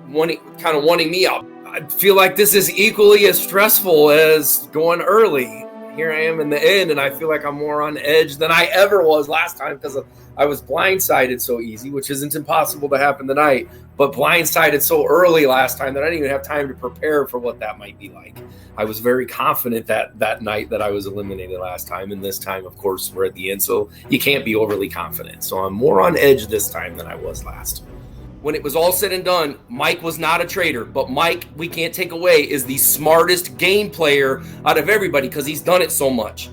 wanting me out. I feel like this is equally as stressful as going early. Here I am in the end, and I feel like I'm more on edge than I ever was last time, because I was blindsided so easy, which isn't impossible to happen tonight, but blindsided so early last time that I didn't even have time to prepare for what that might be like. I was very confident that night that I was eliminated last time, and this time, of course, we're at the end, so you can't be overly confident. So I'm more on edge this time than I was last. when it was all said and done, Mike was not a traitor. But Mike, we can't take away, is the smartest game player out of everybody because he's done it so much.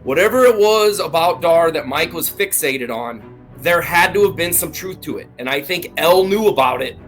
Whatever it was about Dar that Mike was fixated on, there had to have been some truth to it. And I think Elle knew about it.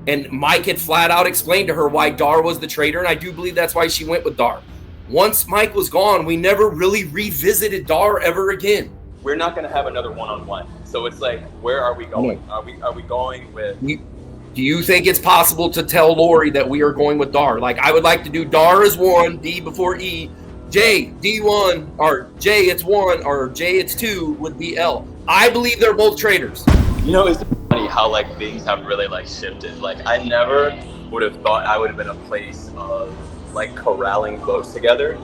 And Mike had flat out explained to her why Dar was the traitor. And I do believe that's why she went with Dar. Once Mike was gone, we never really revisited Dar ever again. We're not going to have another one-on-one. So it's like, where are we going? Are we going with... Do you think it's possible to tell Lori that we are going with Dar? Like, I would like to do Dar as 1, D before E, J, D1, or J, it's 1, or J, it's 2 would be L. I believe they're both traitors. You know, it's funny how, like, things have really, like, shifted. Like, I never would have thought I would have been a place of, like, corralling votes together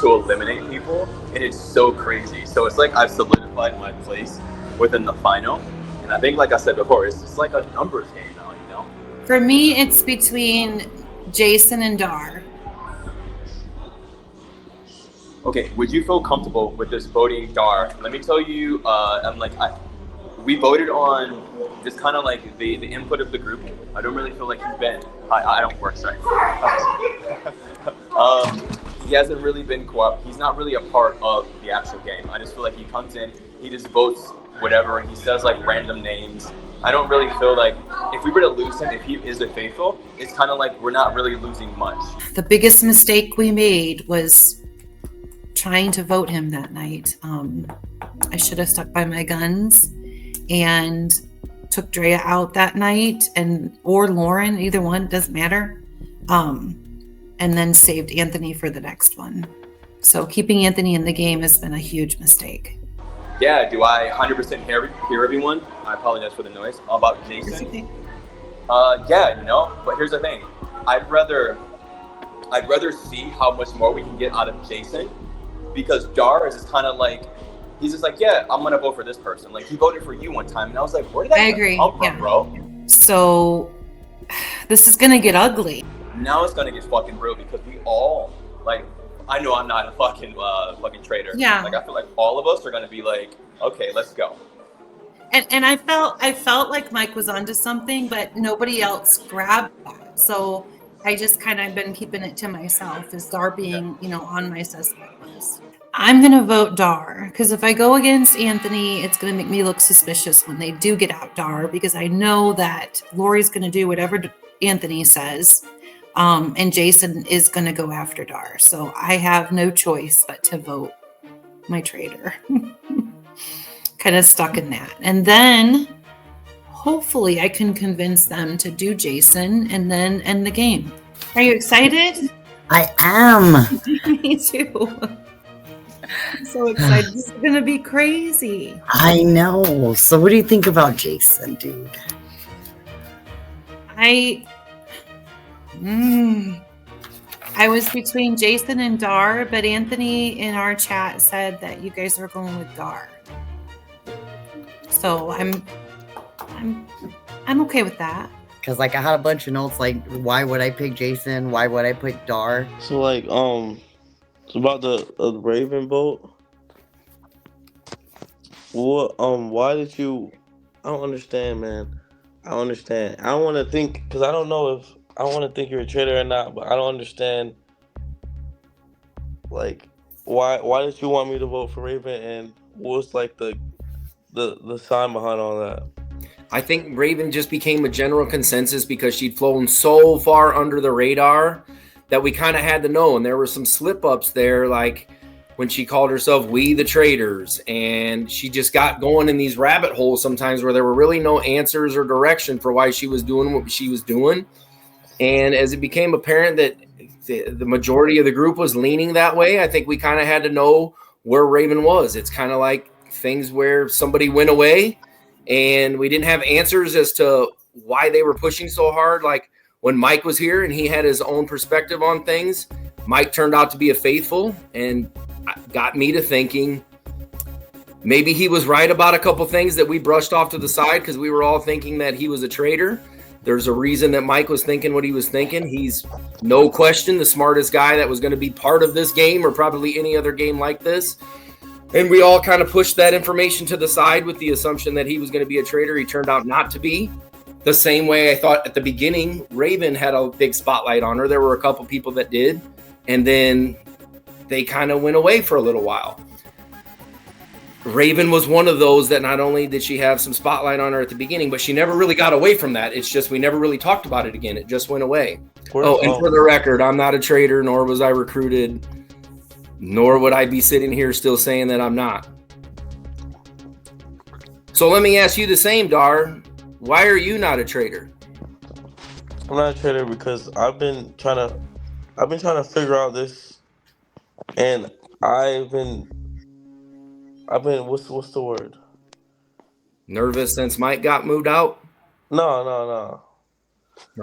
to eliminate people, and it's so crazy. So it's like I've solidified my place within the final, and I think, like I said before, it's just like a numbers game now, you know? For me, it's between Jason and Dar. Okay, would you feel comfortable with this voting Dar? Let me tell you, we voted on just kind of like the input of the group. I don't really feel like he's been. I don't work, sorry. He hasn't really been he's not really a part of the actual game. I just feel like he comes in, he just votes whatever, and he says like random names. I don't really feel like if we were to lose him, if he is a faithful, it's kind of like we're not really losing much. The biggest mistake we made was trying to vote him that night. I should have stuck by my guns and took Drea out that night, or Lauren, either one, doesn't matter. And then saved Anthony for the next one. So keeping Anthony in the game has been a huge mistake. Yeah, do I 100% hear everyone? I apologize for the noise. About Jason? Yeah, you know, but here's the thing. I'd rather see how much more we can get out of Jason, because Dar is just kind of like, he's just like, yeah, I'm gonna vote for this person. Like, he voted for you one time, and I was like, where did that come from, bro? So this is gonna get ugly. Now it's gonna get fucking real, because we all, like, I know I'm not a fucking traitor. Yeah. Like, I feel like all of us are gonna be like, okay, let's go. And I felt like Mike was onto something, but nobody else grabbed that. So I just kind of been keeping it to myself, as Dar being, on my suspect list. I'm gonna vote Dar, because if I go against Anthony, it's gonna make me look suspicious when they do get out Dar, because I know that Lori's gonna do whatever Anthony says. And Jason is going to go after Dar. So I have no choice but to vote my traitor. Kind of stuck in that. And then hopefully I can convince them to do Jason and then end the game. Are you excited? I am. Me too. I'm so excited. This is going to be crazy. I know. So what do you think about Jason, dude? I was between Jason and Dar, but Anthony in our chat said that you guys were going with Dar. So I'm okay with that. Because like I had a bunch of notes like, why would I pick Jason? Why would I pick Dar? So like it's about the Raven vote. What why did you? I don't understand, man. I don't understand. I don't want to think, because I don't know if I want to think you're a traitor or not, but I don't understand. Like, why did you want me to vote for Raven, and what was like the sign behind all that? I think Raven just became a general consensus because she'd flown so far under the radar that we kind of had to know, and there were some slip-ups there, like when she called herself We the Traitors, and she just got going in these rabbit holes sometimes where there were really no answers or direction for why she was doing what she was doing. And as it became apparent that the majority of the group was leaning that way, I think we kind of had to know where Raven was. It's kind of like things where somebody went away and we didn't have answers as to why they were pushing so hard. Like when Mike was here and he had his own perspective on things, Mike turned out to be a faithful and got me to thinking maybe he was right about a couple things that we brushed off to the side because we were all thinking that he was a traitor. There's a reason that Mike was thinking what he was thinking. He's no question the smartest guy that was going to be part of this game or probably any other game like this. And we all kind of pushed that information to the side with the assumption that he was going to be a traitor. He turned out not to be. The same way I thought at the beginning, Raven had a big spotlight on her. There were a couple people that did, and then they kind of went away for a little while. Raven was one of those that not only did she have some spotlight on her at the beginning, but she never really got away from that. It's just we never really talked about it again. It just went away. And for the record, I'm not a traitor, nor was I recruited, nor would I be sitting here still saying that I'm not. So let me ask you the same, Dar. Why are you not a traitor? I'm not a traitor because I've been trying to figure out this, and I've been what's the word? Nervous since Mike got moved out? No.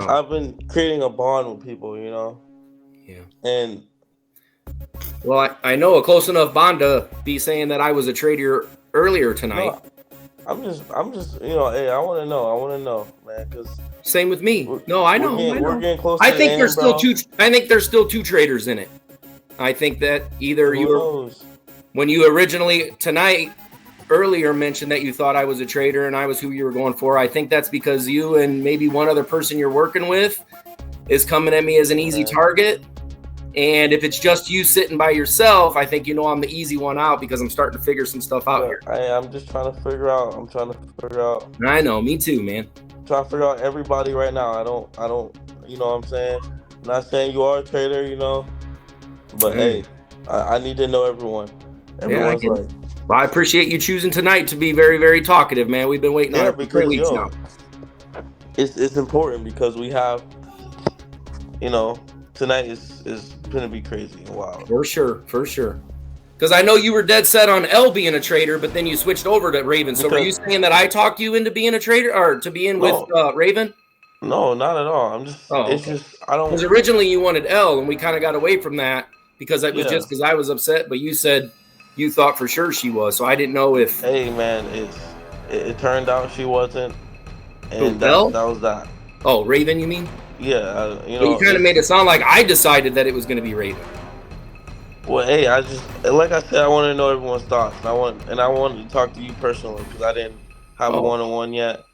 I've been creating a bond with people, you know. Yeah. And well, I know a close enough bond to be saying that I was a traitor earlier tonight. No, I'm just, you know, hey, I want to know, man, because same with me. No, I know. We're getting close. I think there's still two. I think there's still two traitors in it. I think that either when you originally tonight earlier mentioned that you thought I was a traitor and I was who you were going for. I think that's because you and maybe one other person you're working with is coming at me as an easy target. And if it's just you sitting by yourself, I think I'm the easy one out because I'm starting to figure some stuff out here. I'm just trying to figure out. I know, me too, man. I'm trying to figure out everybody right now. I don't. You know what I'm saying? I'm not saying you are a traitor, you know, but hey, I need to know everyone. Everyone's right. Well, I appreciate you choosing tonight to be very, very talkative, man. We've been waiting on it for 3 weeks now. It's important because we have, you know, tonight is gonna be crazy and wild. For sure. Because I know you were dead set on Elle being a traitor, but then you switched over to Raven. So were you saying that I talked you into being a traitor or to be in with Raven? No, not at all. I'm just. It's just I don't. Because originally you wanted Elle, and we kind of got away from that because it was just because I was upset. But you said you thought for sure she was, so I didn't know if. Hey man, it turned out she wasn't, and that was that. Oh, Raven, you mean? Yeah, you know. But you kind of made it sound like I decided that it was going to be Raven. Well, hey, I just like I said, I want to know everyone's thoughts, and I wanted to talk to you personally because I didn't have a one-on-one yet.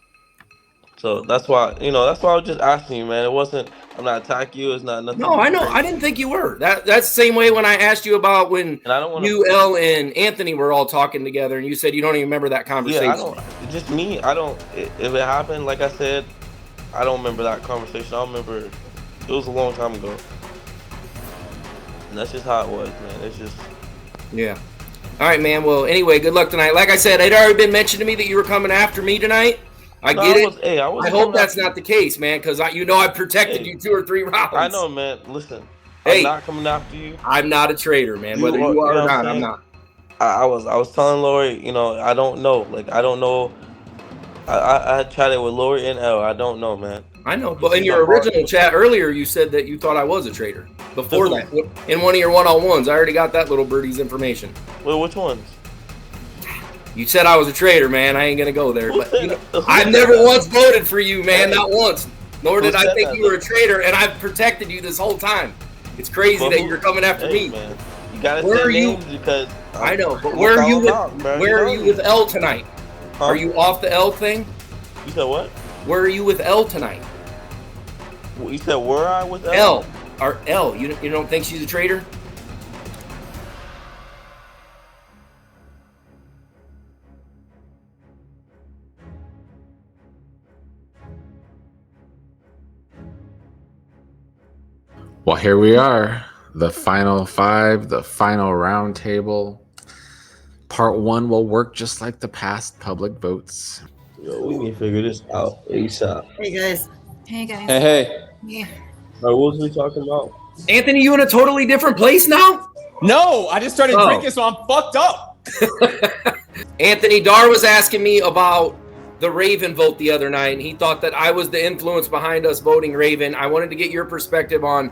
So that's why I was just asking you, man. It wasn't. I'm not attacking you. It's not nothing. No, I know. I didn't think you were. That's the same way when I asked you about when you, Elle, and Anthony were all talking together, and you said you don't even remember that conversation. Yeah, I don't. Just me. I don't. If it happened, like I said, I don't remember that conversation. I don't remember. It was a long time ago. And that's just how it was, man. It's just. Yeah. All right, man. Well, anyway, good luck tonight. Like I said, it had already been mentioned to me that you were coming after me tonight. I get it. I hope that's not the case, man, because I protected you 2 or 3 rounds. I know, man. Listen, I'm not coming after you. I'm not a traitor, man. Whether you are or not, I'm not. I was telling Lori, you know, I don't know. Like, I don't know. I chatted with Lori and Elle. I don't know, man. I know, but in your original chat earlier, you said that you thought I was a traitor. Before that, in one of your one-on-ones, I already got that little birdie's information. Well, which ones? You said I was a traitor, man. I ain't gonna go there. But I've never once voted for you, man. Not once. Nor did I think you were a traitor, and I've protected you this whole time. It's crazy that you're coming after me. Man. You gotta say names because I know, but where are you with Elle tonight? Huh? Are you off the Elle thing? You said what? Where are you with Elle tonight? You said where are I with Elle? Elle. You don't think she's a traitor? Well, here we are, the final 5, the final round table. Part 1 will work just like the past public votes. Yo, we can figure this out ASAP. Hey guys. Hey. Yeah. What was we talking about? Anthony, you in a totally different place now? No, I just started drinking, so I'm fucked up. Anthony, Dar was asking me about the Raven vote the other night, and he thought that I was the influence behind us voting Raven. I wanted to get your perspective on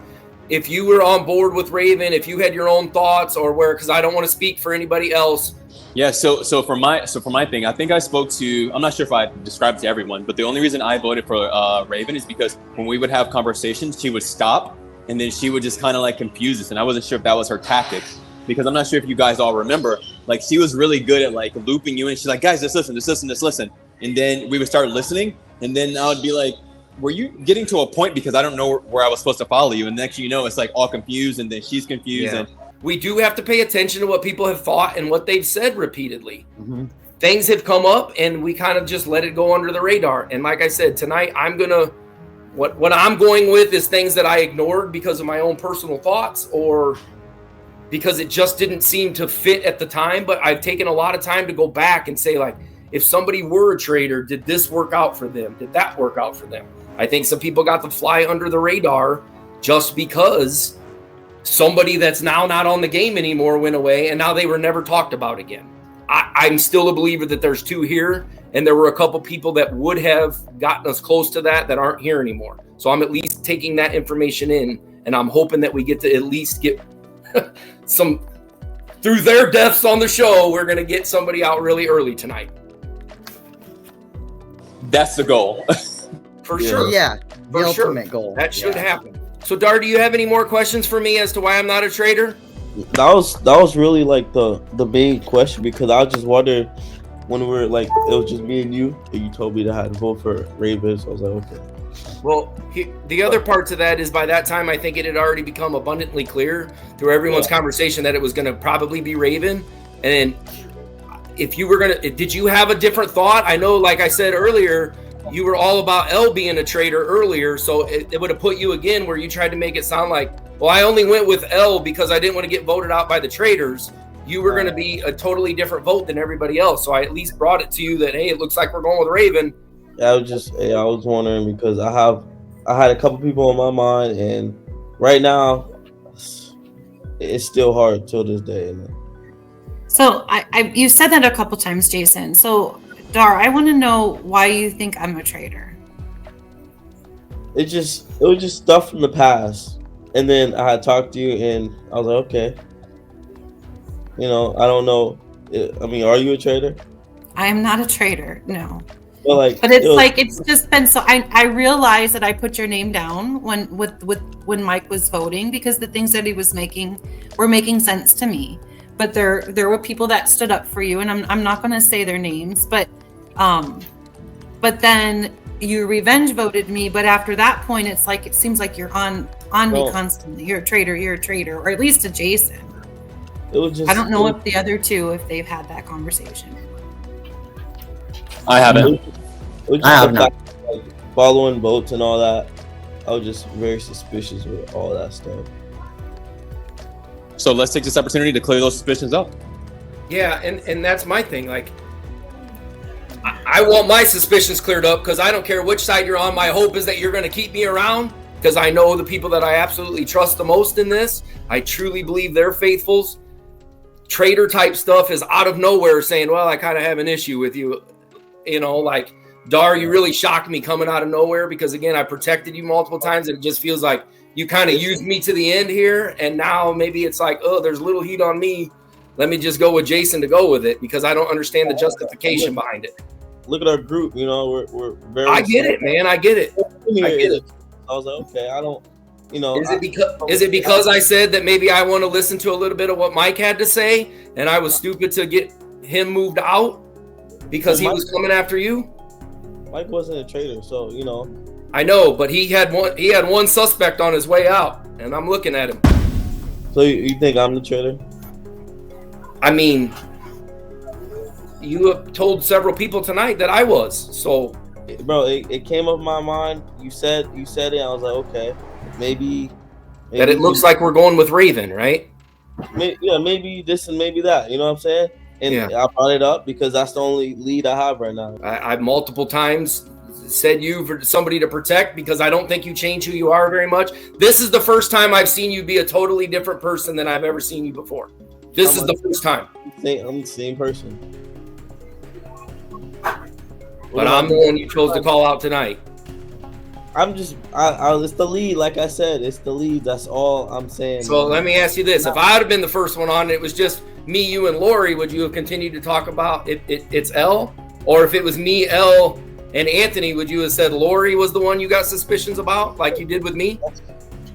if you were on board with Raven, if you had your own thoughts, or because I don't want to speak for anybody else. Yeah, so for my thing, I think I spoke to, I'm not sure if I described it to everyone, but the only reason I voted for Raven is because when we would have conversations, she would stop and then she would just kind of like confuse us, and I wasn't sure if that was her tactic, because I'm not sure if you guys all remember, like she was really good at like looping you in. She's like, guys, just listen, and then we would start listening, And then I would be like, were you getting to a point, because I don't know where I was supposed to follow you? And next thing you know, it's like all confused, and then she's confused. Yeah. And we do have to pay attention to what people have thought and what they've said repeatedly. Mhm. Things have come up and we kind of just let it go under the radar. And like I said, tonight what I'm going with is things that I ignored because of my own personal thoughts or because it just didn't seem to fit at the time. But I've taken a lot of time to go back and say, like, if somebody were a traitor, did this work out for them? Did that work out for them? I think some people got to fly under the radar just because somebody that's now not on the game anymore went away and now they were never talked about again. I'm still a believer that there's two here, and there were a couple people that would have gotten us close to that aren't here anymore. So I'm at least taking that information in, and I'm hoping that we get to at least get some, through their deaths on the show, we're going to get somebody out really early tonight. that's the goal. For sure. Yeah, the For sure. ultimate goal. That should happen. So, Dar, do you have any more questions for me as to why I'm not a traitor? That was really like the main question, because I just wondered when we were like, it was just me and you and you told me that I had to vote for Ravens. So I was like, okay. Well, the other part to that is by that time, I think it had already become abundantly clear through everyone's conversation that it was going to probably be Raven. And if you were going to, did you have a different thought? I know, like I said earlier, you were all about Elle being a traitor earlier. So it would have put you again where you tried to make it sound like, well, I only went with Elle because I didn't want to get voted out by the traitors. You were going to be a totally different vote than everybody else. So I at least brought it to you that, hey, it looks like we're going with Raven. I was wondering because I had a couple people on my mind, and right now it's still hard till this day. So you said that a couple times, Jason. So Dar, I want to know why you think I'm a traitor. It was just stuff from the past, and then I had talked to you, and I was like, okay, I don't know. I mean, are you a traitor? I am not a traitor, no. But it's just been so. I realized that I put your name down when Mike was voting because the things that he was making were making sense to me. But there were people that stood up for you, and I'm not going to say their names, but then you revenge voted me. But after that point, it seems like you're on me constantly. You're a traitor, or at least to Jason. I don't know if the other two, if they've had that conversation. I haven't. I have not. Like, following votes and all that, I was just very suspicious with all that stuff. So let's take this opportunity to clear those suspicions up. Yeah, and that's my thing. Like, I want my suspicions cleared up because I don't care which side you're on. My hope is that you're going to keep me around because I know the people that I absolutely trust the most in this. I truly believe they're faithfuls. Traitor type stuff is out of nowhere saying, well, I kind of have an issue with you. Like, Dar, you really shocked me coming out of nowhere because, again, I protected you multiple times, and it just feels like you kind of used me to the end here, and now maybe it's like, oh, there's little heat on me. Let me just go with Jason to go with it because I don't understand the justification behind it. Look at our group, we're very. I get it, man. I get it. I was like, okay, I don't, Is it because I said that maybe I want to listen to a little bit of what Mike had to say, and I was stupid to get him moved out because he was coming after you? Mike wasn't a traitor, so I know, but he had one suspect on his way out, and I'm looking at him. So you think I'm the traitor? I mean, you have told several people tonight that I was. So, bro, it came up my mind. You said it. I was like, okay, maybe that it looks like we're going with Raven, right? Maybe this and maybe that. You know what I'm saying? And I brought it up because that's the only lead I have right now. I've multiple times said you for somebody to protect because I don't think you change who you are very much. This is the first time I've seen you be a totally different person than I've ever seen you before. This is the first time. I'm the same person. But I'm the one you chose to call out tonight. It's the lead. Like I said, it's the lead. That's all I'm saying. So let me ask you this. If I would have been the first one on and it was just me, you, and Lori, would you have continued to talk about it's Elle? Or if it was me, Elle, and Anthony, would you have said Lori was the one you got suspicions about like you did with me?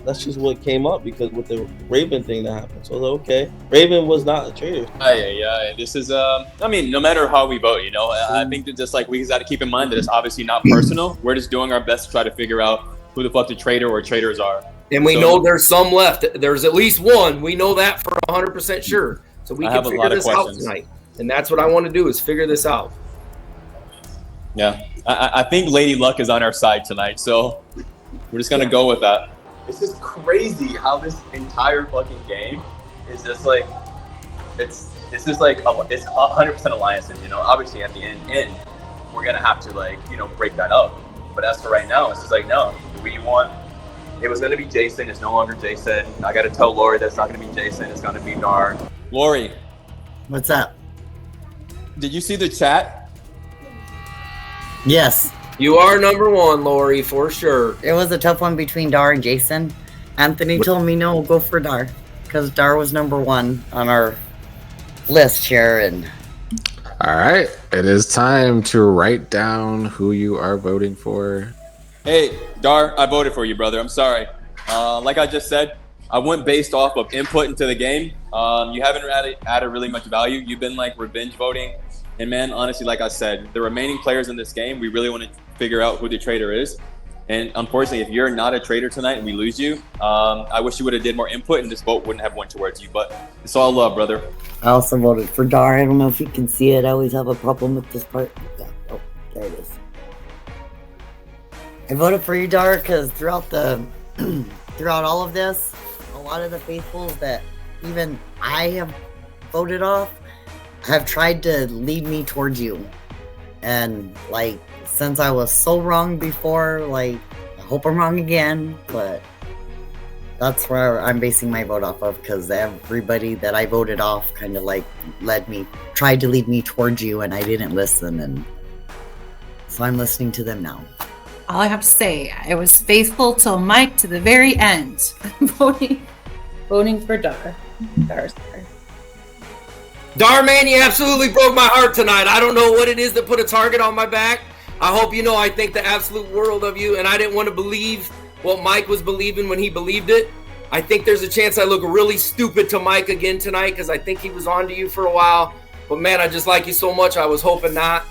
that's just what came up because with the Raven thing that happened. So I was like, okay, Raven was not a traitor. Yeah. This is, I mean, no matter how we vote, you know, I think that just like we got to keep in mind that it's obviously not personal. We're just doing our best to try to figure out who the fuck the traitor or traitors are. And we know there's some left. There's at least one. We know that for 100% sure. So we can figure this out tonight. And that's what I want to do is figure this out. Yeah. I think Lady Luck is on our side tonight. So we're just going to go with that. It's just crazy how this entire fucking game is just like, it's just like, it's 100% alliances, you know. Obviously at the end, we're going to have to like, you know, break that up. But as for right now, it's just like, no, it was going to be Jason. It's no longer Jason. I got to tell Lori that it's not going to be Jason. It's going to be Dar. Lori. What's up? Did you see the chat? Yes. You are number one, Lori, for sure. It was a tough one between Dar and Jason. Anthony told me, no, go for Dar. Because Dar was number one on our list here. And all right. It is time to write down who you are voting for. Hey, Dar, I voted for you, brother. I'm sorry. Like I just said, I went based off of input into the game. You haven't added really much value. You've been like revenge voting. And man, honestly, like I said, the remaining players in this game, we really want to figure out who the traitor is. And unfortunately, if you're not a traitor tonight and we lose you, I wish you would have did more input and this vote wouldn't have went towards you. But it's all love, brother. I also voted for Dar. I don't know if you can see it. I always have a problem with this part. Yeah. Oh, there it is. I voted for you, Dar, because throughout all of this, a lot of the faithfuls that even I have voted off have tried to lead me towards you. And like, since I was so wrong before, like, I hope I'm wrong again, but that's where I'm basing my vote off of, because everybody that I voted off kind of like tried to lead me towards you, and I didn't listen, and so I'm listening to them now. All I have to say, I was faithful till Mike to the very end. I'm voting for Dar. Dar's there. Dar, man, you absolutely broke my heart tonight. I don't know what it is that put a target on my back. I hope you know I think the absolute world of you, and I didn't want to believe what Mike was believing when he believed it. I think there's a chance I look really stupid to Mike again tonight because I think he was on to you for a while. But man, I just like you so much. I was hoping not.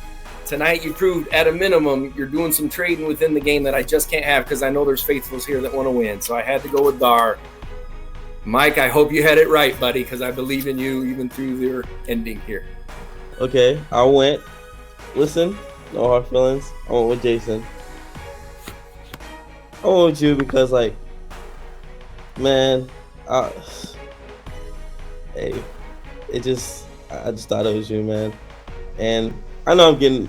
Tonight you proved at a minimum you're doing some trading within the game that I just can't have because I know there's faithfuls here that want to win. So I had to go with Dar. Mike, I hope you had it right, buddy, because I believe in you even through your ending here. Okay, I went. Listen, no hard feelings. I went with Jason. I went with you because, like, man, hey, I just thought it was you, man. And I know I'm getting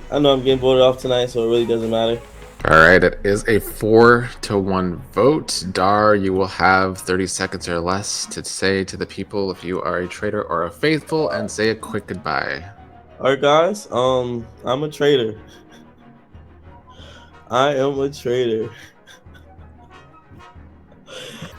voted off tonight, so it really doesn't matter. All right, it is a 4-1 vote. Dar, you will have 30 seconds or less to say to the people if you are a traitor or a faithful, and say a quick goodbye. All right, guys. I'm a traitor. I am a traitor.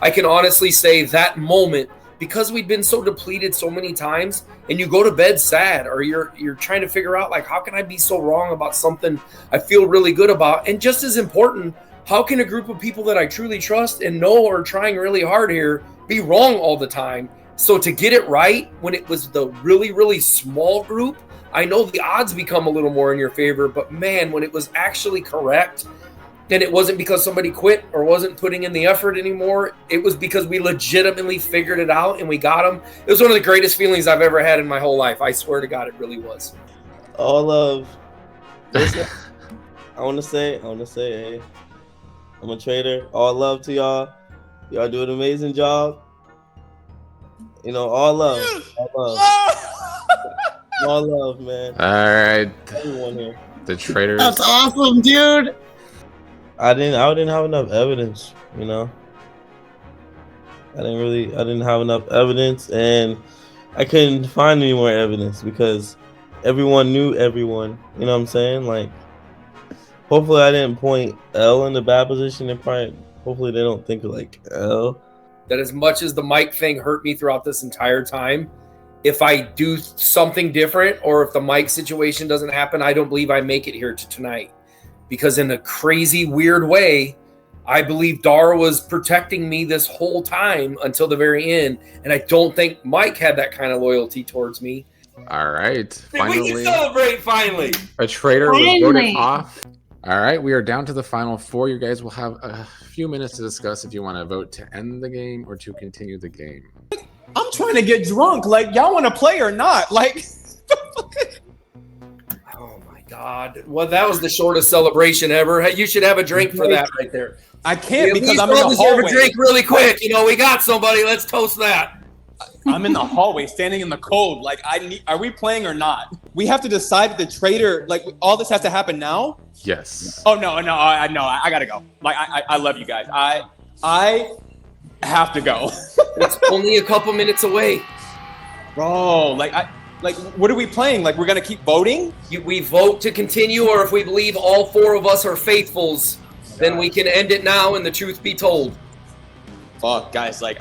I can honestly say that moment, because we've been so depleted so many times, and you go to bed sad, or you're trying to figure out, like, how can I be so wrong about something I feel really good about? And just as important, how can a group of people that I truly trust and know are trying really hard here be wrong all the time? So to get it right when it was the really, really small group, I know the odds become a little more in your favor, but man, when it was actually correct, and it wasn't because somebody quit or wasn't putting in the effort anymore. It was because we legitimately figured it out and we got them. It was one of the greatest feelings I've ever had in my whole life. I swear to God, it really was. All love. Listen, I want to say, hey, I'm a traitor. All love to y'all. Y'all do an amazing job. You know, all love. All love. All love, man. All right. Everyone here. The traitors. That's awesome, dude. I didn't have enough evidence, you know. I didn't have enough evidence, and I couldn't find any more evidence because everyone knew everyone. You know what I'm saying? Like, hopefully I didn't point Elle in the bad position, and hopefully they don't think of like Elle. That as much as the Mike thing hurt me throughout this entire time, if I do something different or if the Mike situation doesn't happen, I don't believe I make it here to tonight. Because in a crazy, weird way, I believe Dar was protecting me this whole time until the very end, and I don't think Mike had that kind of loyalty towards me. All right. We can celebrate finally. A traitor was voted off. All right, we are down to the final 4. You guys will have a few minutes to discuss if you want to vote to end the game or to continue the game. I'm trying to get drunk. Like, y'all want to play or not? Like, oh my God. Well, that was the shortest celebration ever. Hey, you should have a drink for that right there. I can't because I'm in in the hallway. A drink really quick. You know, we got somebody. Let's toast that. I'm in the hallway, standing in the cold. Like, are we playing or not? We have to decide the traitor. Like, all this has to happen now. Yes. Oh no, I gotta go. Like, I love you guys. I have to go. It's only a couple minutes away, bro. Like, what are we playing? Like, we're gonna keep voting? We vote to continue, or if we believe all 4 of us are faithfuls, then we can end it now and the truth be told. Fuck, guys. Like,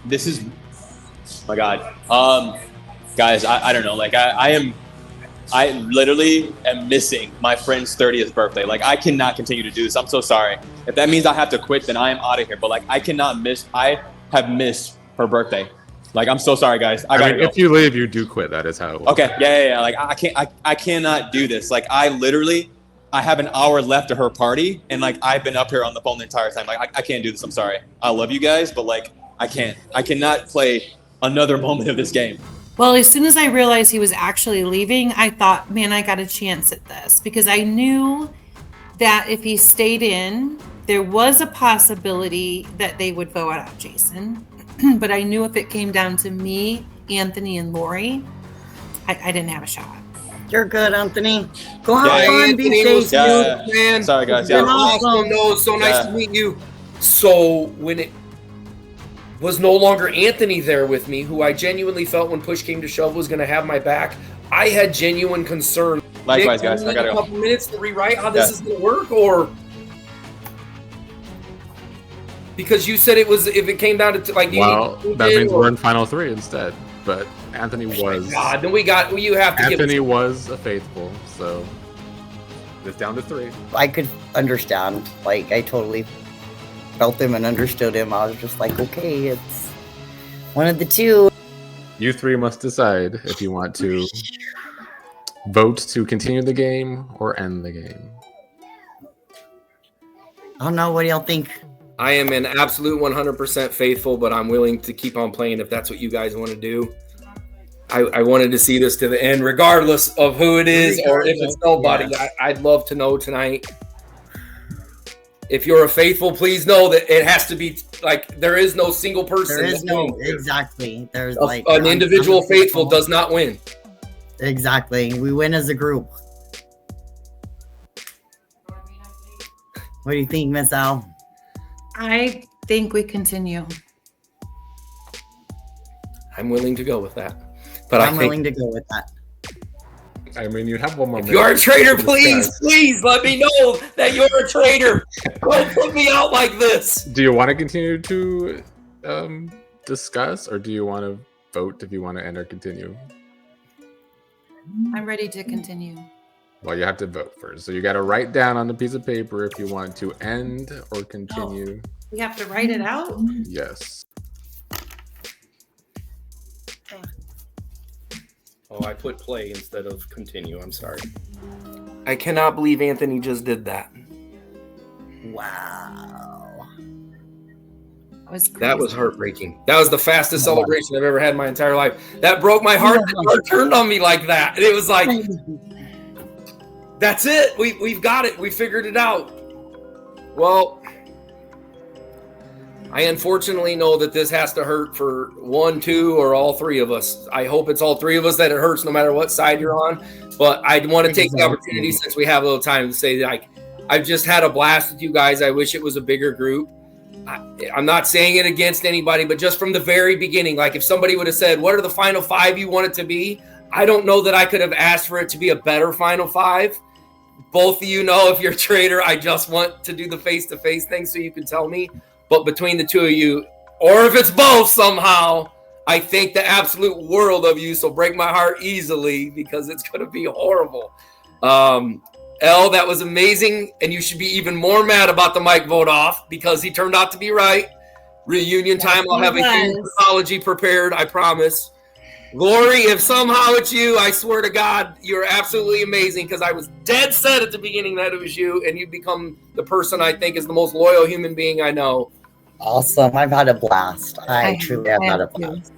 this is. My God. Guys, I don't know. Like, I literally am missing my friend's 30th birthday. Like, I cannot continue to do this. I'm so sorry. If that means I have to quit, then I am out of here. But like, I have missed her birthday. Like, I'm so sorry, guys. I gotta go. If you leave, you do quit. That is how it works. Okay. Yeah. Like, I cannot do this. Like, I have an hour left to her party, and like, I've been up here on the phone the entire time. Like, I can't do this. I'm sorry. I love you guys, but like, I can't. I cannot play another moment of this game. Well, as soon as I realized he was actually leaving, I thought, man, I got a chance at this, because I knew that if he stayed in, there was a possibility that they would vote out Jason. But I knew if it came down to me, Anthony, and Lori, I didn't have a shot. You're good, Anthony. Go have fun, be safe. Yeah. Man. Sorry, guys. Yeah. Awesome. No, so nice to meet you. So when it was no longer Anthony there with me, who I genuinely felt when push came to shove was going to have my back, I had genuine concern. Likewise, guys. I gotta go. A couple minutes to rewrite how this is going to work, or because you said it was if it came down to like. Well, that means we're in final 3 instead. But Anthony was. God, then you have to. Anthony was a faithful, so it's down to 3. I could understand. Like, I totally felt him and understood him. I was just like, okay, it's one of the 2. You 3 must decide if you want to vote to continue the game or end the game. I don't know. What do y'all think? I am an absolute 100% faithful, but I'm willing to keep on playing if that's what you guys want to do. I wanted to see this to the end, regardless of who it is or if it's nobody. Yeah. I'd love to know tonight. If you're a faithful, please know that it has to be like there is no single person. There is no exactly. There's like an individual faithful does not win. Exactly. We win as a group. What do you think, Miss Al? I think we continue. I'm willing to go with that. But I'm willing to go with that. I mean, you have one more. If you're a traitor, please let me know that you're a traitor. Don't put me out like this. Do you want to continue to discuss, or do you want to vote if you want to end or continue? I'm ready to continue. Well, you have to vote first. So you got to write down on the piece of paper if you want to end or continue. Oh, we have to write it out? Yes. Okay. Oh, I put play instead of continue. I'm sorry. I cannot believe Anthony just did that. Wow. That was heartbreaking. That was the fastest celebration I've ever had in my entire life. That broke my heart. That heart turned on me like that. And it was like, that's it. We've got it. We figured it out. Well, I unfortunately know that this has to hurt for 1, 2, or all 3 of us. I hope it's all 3 of us that it hurts no matter what side you're on. But I want to take the opportunity, since we have a little time, to say, like, I've just had a blast with you guys. I wish it was a bigger group. I'm not saying it against anybody, but just from the very beginning, like if somebody would have said, what are the final 5 you want it to be? I don't know that I could have asked for it to be a better final 5. Both of you know, if you're a traitor, I just want to do the face-to-face thing so you can tell me. But between the 2 of you, or if it's both somehow, I think the absolute world of you. So break my heart easily, because it's going to be horrible. Elle, that was amazing, and you should be even more mad about the Mike vote off because he turned out to be right. Reunion time, I'll have a huge apology prepared, I promise. Lori, if somehow it's you, I swear to God, you're absolutely amazing because I was dead set at the beginning that it was you, and you've become the person I think is the most loyal human being I know. Awesome. I've had a blast. I truly have had a blast.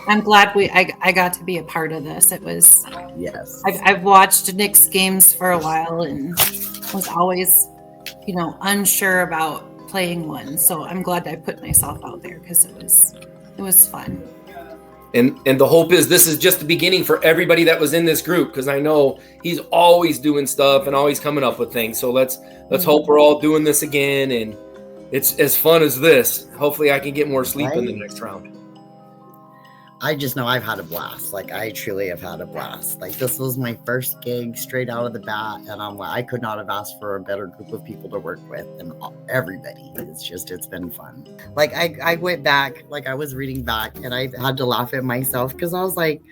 I'm glad I got to be a part of this. It was, yes. I've watched Nick's games for a while and was always, unsure about playing one. So I'm glad I put myself out there because it was fun. And the hope is this is just the beginning for everybody that was in this group, because I know he's always doing stuff and always coming up with things. So let's hope we're all doing this again, and it's as fun as this. Hopefully I can get more sleep in the next round. I just know I've had a blast. Like, I truly have had a blast. Like, this was my first gig straight out of the bat, and I could not have asked for a better group of people to work with than everybody. It's been fun. Like, I went back, like, I was reading back, and I had to laugh at myself because I was like,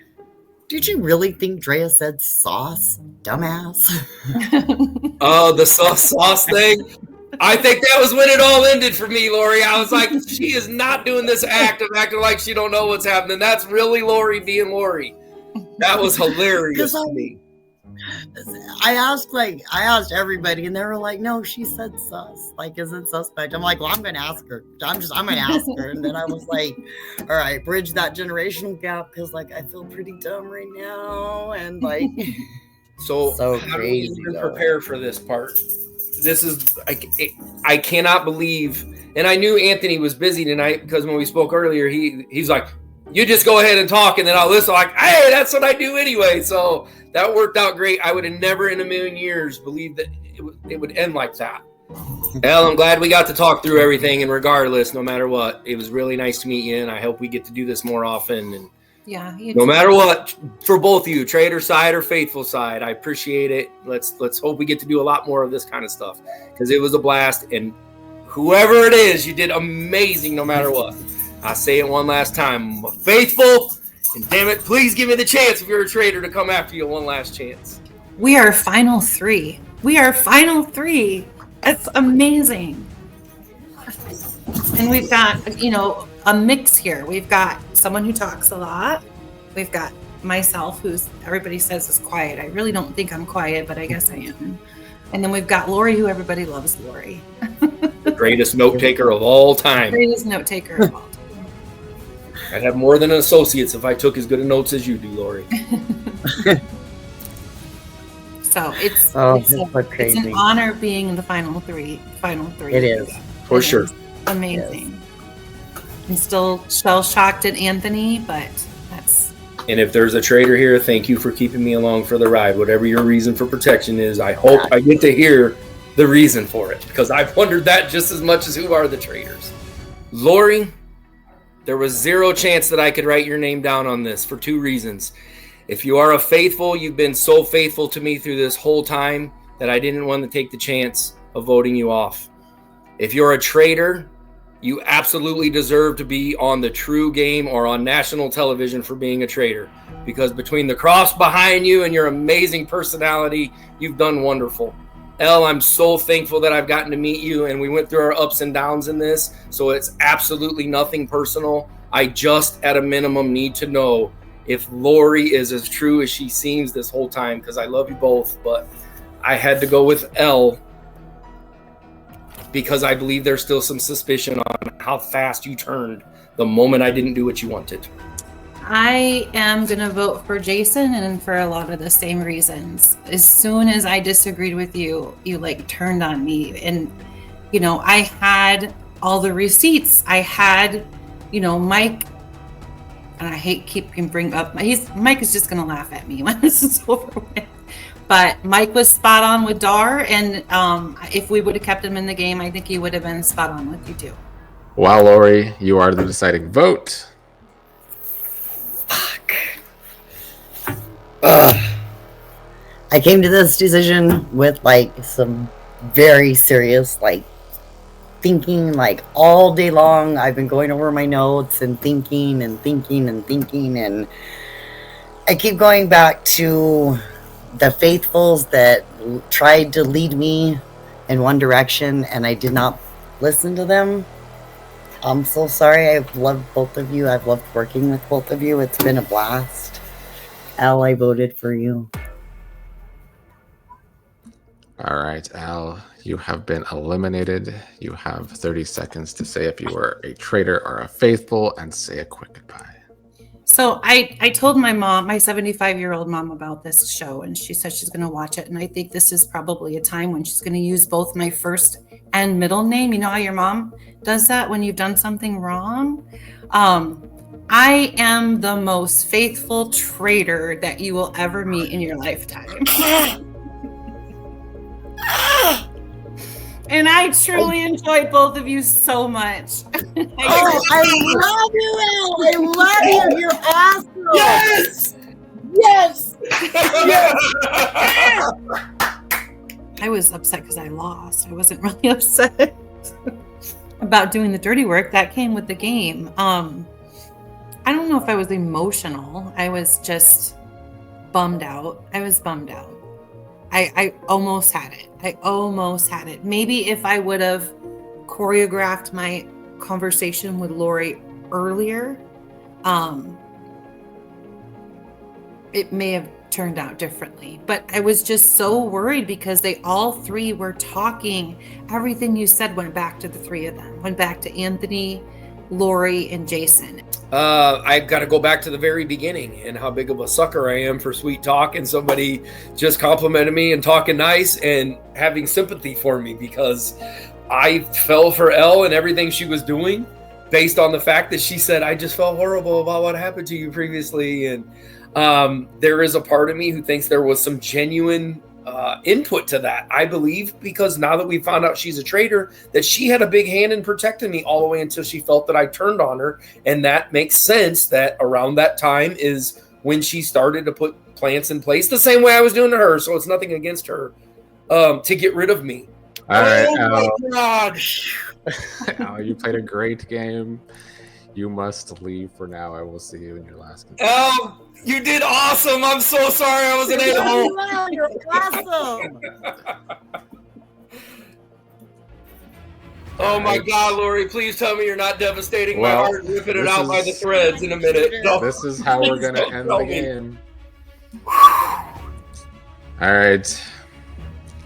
did you really think Drea said sauce, dumbass? Oh, the sauce thing? I think that was when it all ended for me, Lori. I was like, she is not doing this act of acting like she don't know what's happening. That's really Lori being Lori. That was hilarious to me. I asked everybody, and they were like, no, she said sus. Like, is it suspect? I'm like, well, I'm going to ask her. I'm going to ask her. And then I was like, all right, bridge that generational gap because, like, I feel pretty dumb right now. And, like, so how crazy, do we even prepare for this part? This is, I cannot believe, and I knew Anthony was busy tonight because when we spoke earlier, he's like, you just go ahead and talk and then I'll listen. Like, hey, that's what I do anyway. So that worked out great. I would have never in a million years believed that it would end like that. Elle, I'm glad we got to talk through everything, and regardless, no matter what, it was really nice to meet you, and I hope we get to do this more often. And yeah, no matter what, for both of you, Traitor side or faithful side, I appreciate it. Let's hope we get to do a lot more of this kind of stuff because it was a blast. And whoever it is, you did amazing no matter what. I say it one last time. I'm faithful, and damn it, please give me the chance if you're a traitor to come after you one last chance. We are final three. That's amazing. And we've got, a mix here. We've got someone who talks a lot. We've got myself, who's everybody says is quiet. I really don't think I'm quiet, but I guess I am. And then we've got Lori, who everybody loves Lori. The greatest note taker of all time. Greatest note taker of all time. I'd have more than an associates if I took as good a notes as you do, Lori. So it's crazy. an honor being in the final three. It is. For sure. Amazing. I'm still shell-shocked at Anthony, but that's... And if there's a traitor here, thank you for keeping me along for the ride. Whatever your reason for protection is, I hope I get to hear the reason for it, because I've wondered that just as much as who are the traitors. Lori, there was zero chance that I could write your name down on this for two reasons. If you are a faithful, you've been so faithful to me through this whole time that I didn't want to take the chance of voting you off. If you're a traitor, you absolutely deserve to be on the True Game or on national television for being a traitor, because between the cross behind you and your amazing personality, you've done wonderful. Elle, I'm so thankful that I've gotten to meet you, and we went through our ups and downs in this, so it's absolutely nothing personal. I just, at a minimum, need to know if Lori is as true as she seems this whole time, because I love you both, but I had to go with Elle because I believe there's still some suspicion on how fast you turned the moment I didn't do what you wanted. I am going to vote for Jason, and for a lot of the same reasons. As soon as I disagreed with you, you turned on me. And, I had all the receipts. I had, Mike, and I hate keeping bring up, Mike is just going to laugh at me when this is over with. But Mike was spot on with Dar, and if we would have kept him in the game, I think he would have been spot on with you too. Wow, Lori, you are the deciding vote. Fuck. I came to this decision with some very serious thinking all day long. I've been going over my notes and thinking, and I keep going back to the faithfuls that tried to lead me in one direction and I did not listen to them. I'm so sorry. I've loved both of you. I've loved working with both of you. It's been a blast. Elle, I voted for you. All right, Al, you have been eliminated. You have 30 seconds to say if you are a traitor or a faithful, and say a quick goodbye. So I told my mom, my 75-year-old mom, about this show, and she said she's going to watch it. And I think this is probably a time when she's going to use both my first and middle name. You know how your mom does that when you've done something wrong? I am the most faithful traitor that you will ever meet in your lifetime. And I truly enjoyed both of you so much. Oh, I love you, Elle. I love you. You're awesome. Yes! Yes. I was upset because I lost. I wasn't really upset about doing the dirty work. That came with the game. I don't know if I was emotional. I was just bummed out. I was bummed out. I almost had it. Maybe if I would have choreographed my conversation with Lori earlier, it may have turned out differently. But I was just so worried because they all three were talking. Everything you said went back to the three of them. Went back to Anthony, Lori, and Jason. I've got to go back to the very beginning and how big of a sucker I am for sweet talk and somebody just complimenting me and talking nice and having sympathy for me, because I fell for Elle and everything she was doing based on the fact that she said, I just felt horrible about what happened to you previously. And there is a part of me who thinks there was some genuine input to that. I believe because now that we found out she's a traitor, that she had a big hand in protecting me all the way until she felt that I turned on her. And that makes sense that around that time is when she started to put plans in place the same way I was doing to her. So it's nothing against her to get rid of me. All right, oh my God. Al, you played a great game. You must leave for now. I will see you in your last game. Elle, you did awesome. I'm so sorry I wasn't able. Wow, you're awesome. Oh my God, Lori, please tell me you're not devastating my heart, ripping it out by the threads in a minute. No. This is how we're going to end the game. All right.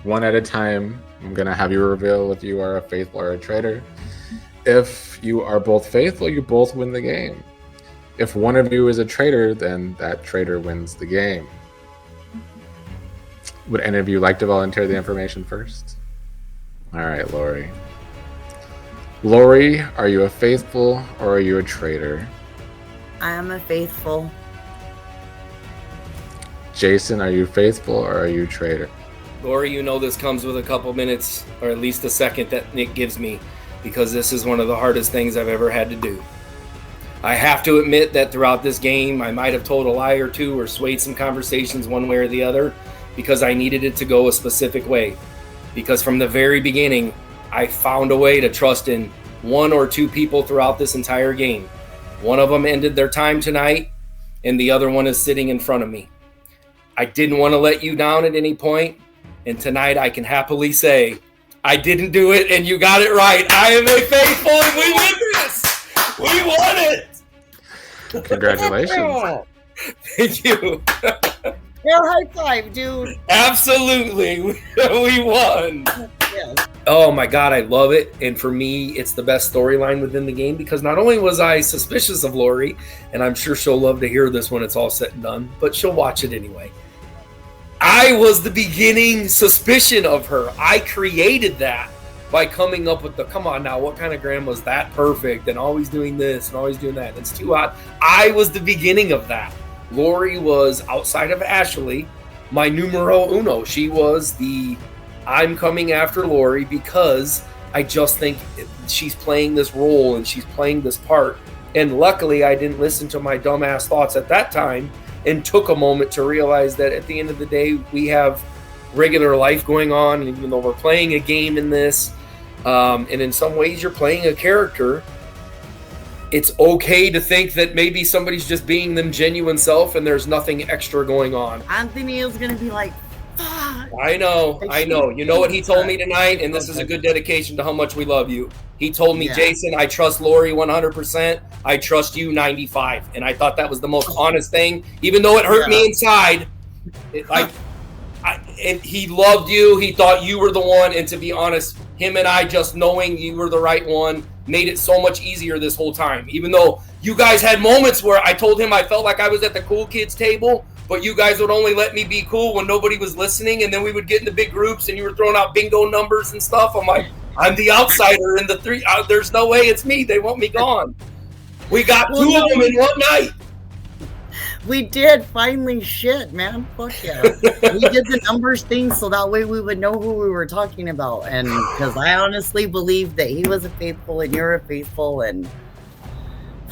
One at a time. I'm going to have you reveal if you are a faithful or a traitor. If you are both faithful, you both win the game. If one of you is a traitor, then that traitor wins the game. Would any of you like to volunteer the information first? All right, Lori. Lori, are you a faithful or are you a traitor? I am a faithful. Jason, are you faithful or are you a traitor? Lori, you know this comes with a couple minutes, or at least a second that Nick gives me, because this is one of the hardest things I've ever had to do. I have to admit that throughout this game, I might have told a lie or two or swayed some conversations one way or the other because I needed it to go a specific way. Because from the very beginning, I found a way to trust in one or two people throughout this entire game. One of them ended their time tonight, and the other one is sitting in front of me. I didn't want to let you down at any point, and tonight I can happily say, I didn't do it, and you got it right. I am a faithful, and we win this. We won it. Congratulations. Thank you. Air high five, dude. Absolutely. We won. Yes. Oh my God, I love it. And for me, it's the best storyline within the game, because not only was I suspicious of Lori, and I'm sure she'll love to hear this when it's all said and done, but she'll watch it anyway. I was the beginning suspicion of her. I created that by coming up with the, come on now, what kind of grandma's that perfect and always doing this and always doing that? It's too hot. I was the beginning of that. Lori was, outside of Ashley, my numero uno. She was the, I'm coming after Lori because I just think she's playing this role and she's playing this part. And luckily, I didn't listen to my dumbass thoughts at that time and took a moment to realize that at the end of the day, we have regular life going on. And even though we're playing a game in this, and in some ways you're playing a character, it's okay to think that maybe somebody's just being them genuine self and there's nothing extra going on. Anthony is gonna be like, fuck. I know. You know what he told me tonight, and this is a good dedication to how much we love you. He told me, Jason, I trust Lori 100%. I trust you 95. And I thought that was the most honest thing, even though it hurt me inside. He loved you. He thought you were the one. And to be honest, him and I just knowing you were the right one made it so much easier this whole time. Even though you guys had moments where I told him I felt like I was at the cool kids table, but you guys would only let me be cool when nobody was listening. And then we would get into big groups and you were throwing out bingo numbers and stuff. I'm like, I'm the outsider in the three. There's no way it's me. They want me gone. We got two of them in one night. We did finally. Shit, man. Fuck yeah. We did the numbers thing so that way we would know who we were talking about. And because I honestly believe that he was a faithful and you're a faithful. And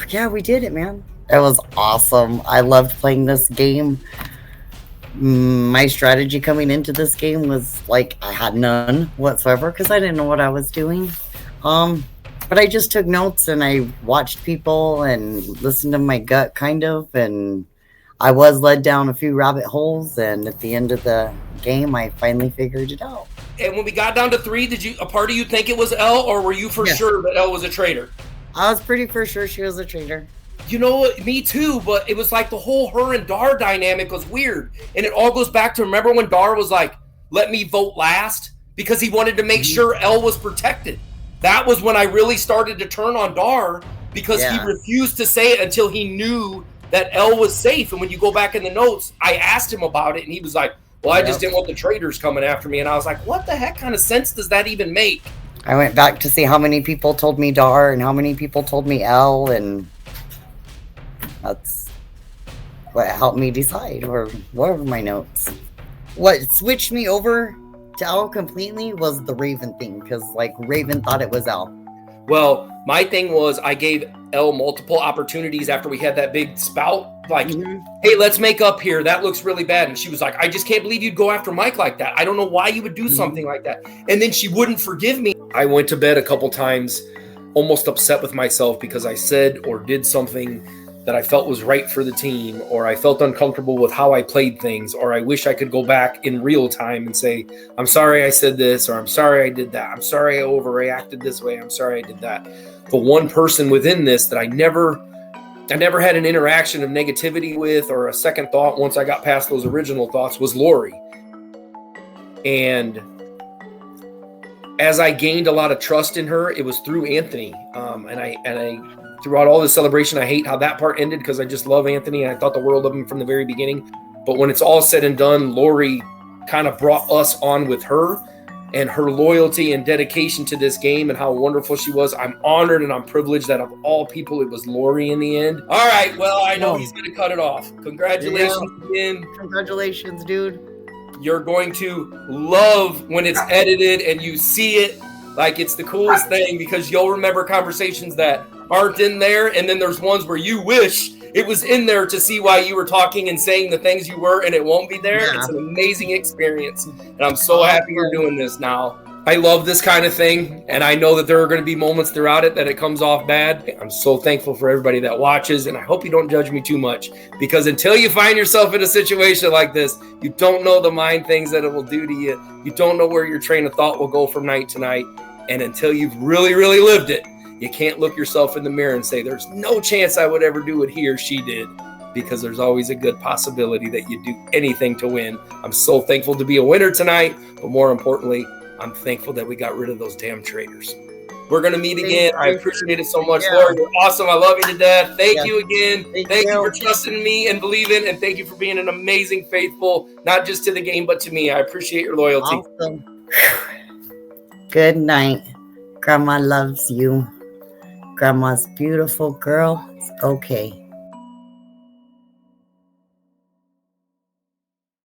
yeah, we did it, man. It was awesome. I loved playing this game. My strategy coming into this game was like I had none whatsoever because I didn't know what I was doing. But I just took notes and I watched people and listened to my gut kind of, and I was led down a few rabbit holes, and at the end of the game I finally figured it out. And when we got down to 3, did you a part of you think it was Elle, or were you for sure that Elle was a traitor? I was pretty for sure she was a traitor. You know what? Me too, but it was like the whole her and Dar dynamic was weird. And it all goes back to, remember when Dar was like, let me vote last? Because he wanted to make sure Elle was protected. That was when I really started to turn on Dar, because he refused to say it until he knew that Elle was safe. And when you go back in the notes, I asked him about it, and he was like, well, I just didn't want the traitors coming after me. And I was like, what the heck kind of sense does that even make? I went back to see how many people told me Dar and how many people told me Elle, and that's what helped me decide, or what were my notes. What switched me over to Elle completely was the Raven thing, because like Raven thought it was Elle. Well, my thing was I gave Elle multiple opportunities after we had that big spout. Like, hey, let's make up here. That looks really bad. And she was like, I just can't believe you'd go after Mike like that. I don't know why you would do something like that. And then she wouldn't forgive me. I went to bed a couple times almost upset with myself because I said or did something that I felt was right for the team, or I felt uncomfortable with how I played things, or I wish I could go back in real time and say, I'm sorry I said this, or I'm sorry I did that. I'm sorry I overreacted this way. I'm sorry I did that. The one person within this that I never had an interaction of negativity with or a second thought once I got past those original thoughts was Lori. And as I gained a lot of trust in her, it was through Anthony. And I throughout all this celebration, I hate how that part ended because I just love Anthony and I thought the world of him from the very beginning. But when it's all said and done, Lori kind of brought us on with her and her loyalty and dedication to this game and how wonderful she was. I'm honored and I'm privileged that of all people, it was Lori in the end. All right. Well, I know he's going to cut it off. Congratulations again. Congratulations, dude. You're going to love when it's edited and you see it like it's the coolest thing, because you'll remember conversations that aren't in there, and then there's ones where you wish it was in there to see why you were talking and saying the things you were, and it won't be there. It's an amazing experience, and I'm so happy you're doing this now. I love this kind of thing, and I know that there are going to be moments throughout it that it comes off bad. I'm so thankful for everybody that watches, and I hope you don't judge me too much, because until you find yourself in a situation like this, you don't know the mind things that it will do to you. You don't know where your train of thought will go from night to night, and until you've really, really lived it, you can't look yourself in the mirror and say, there's no chance I would ever do what he or she did, because there's always a good possibility that you do anything to win. I'm so thankful to be a winner tonight, but more importantly, I'm thankful that we got rid of those damn traitors. We're going to meet again. I appreciate it so much, Lord. You're awesome. I love you to death. Thank you again. Thank you for trusting me and believing, and thank you for being an amazing faithful, not just to the game, but to me. I appreciate your loyalty. Awesome. Good night. Grandma loves you. Grandma's beautiful girl. It's okay.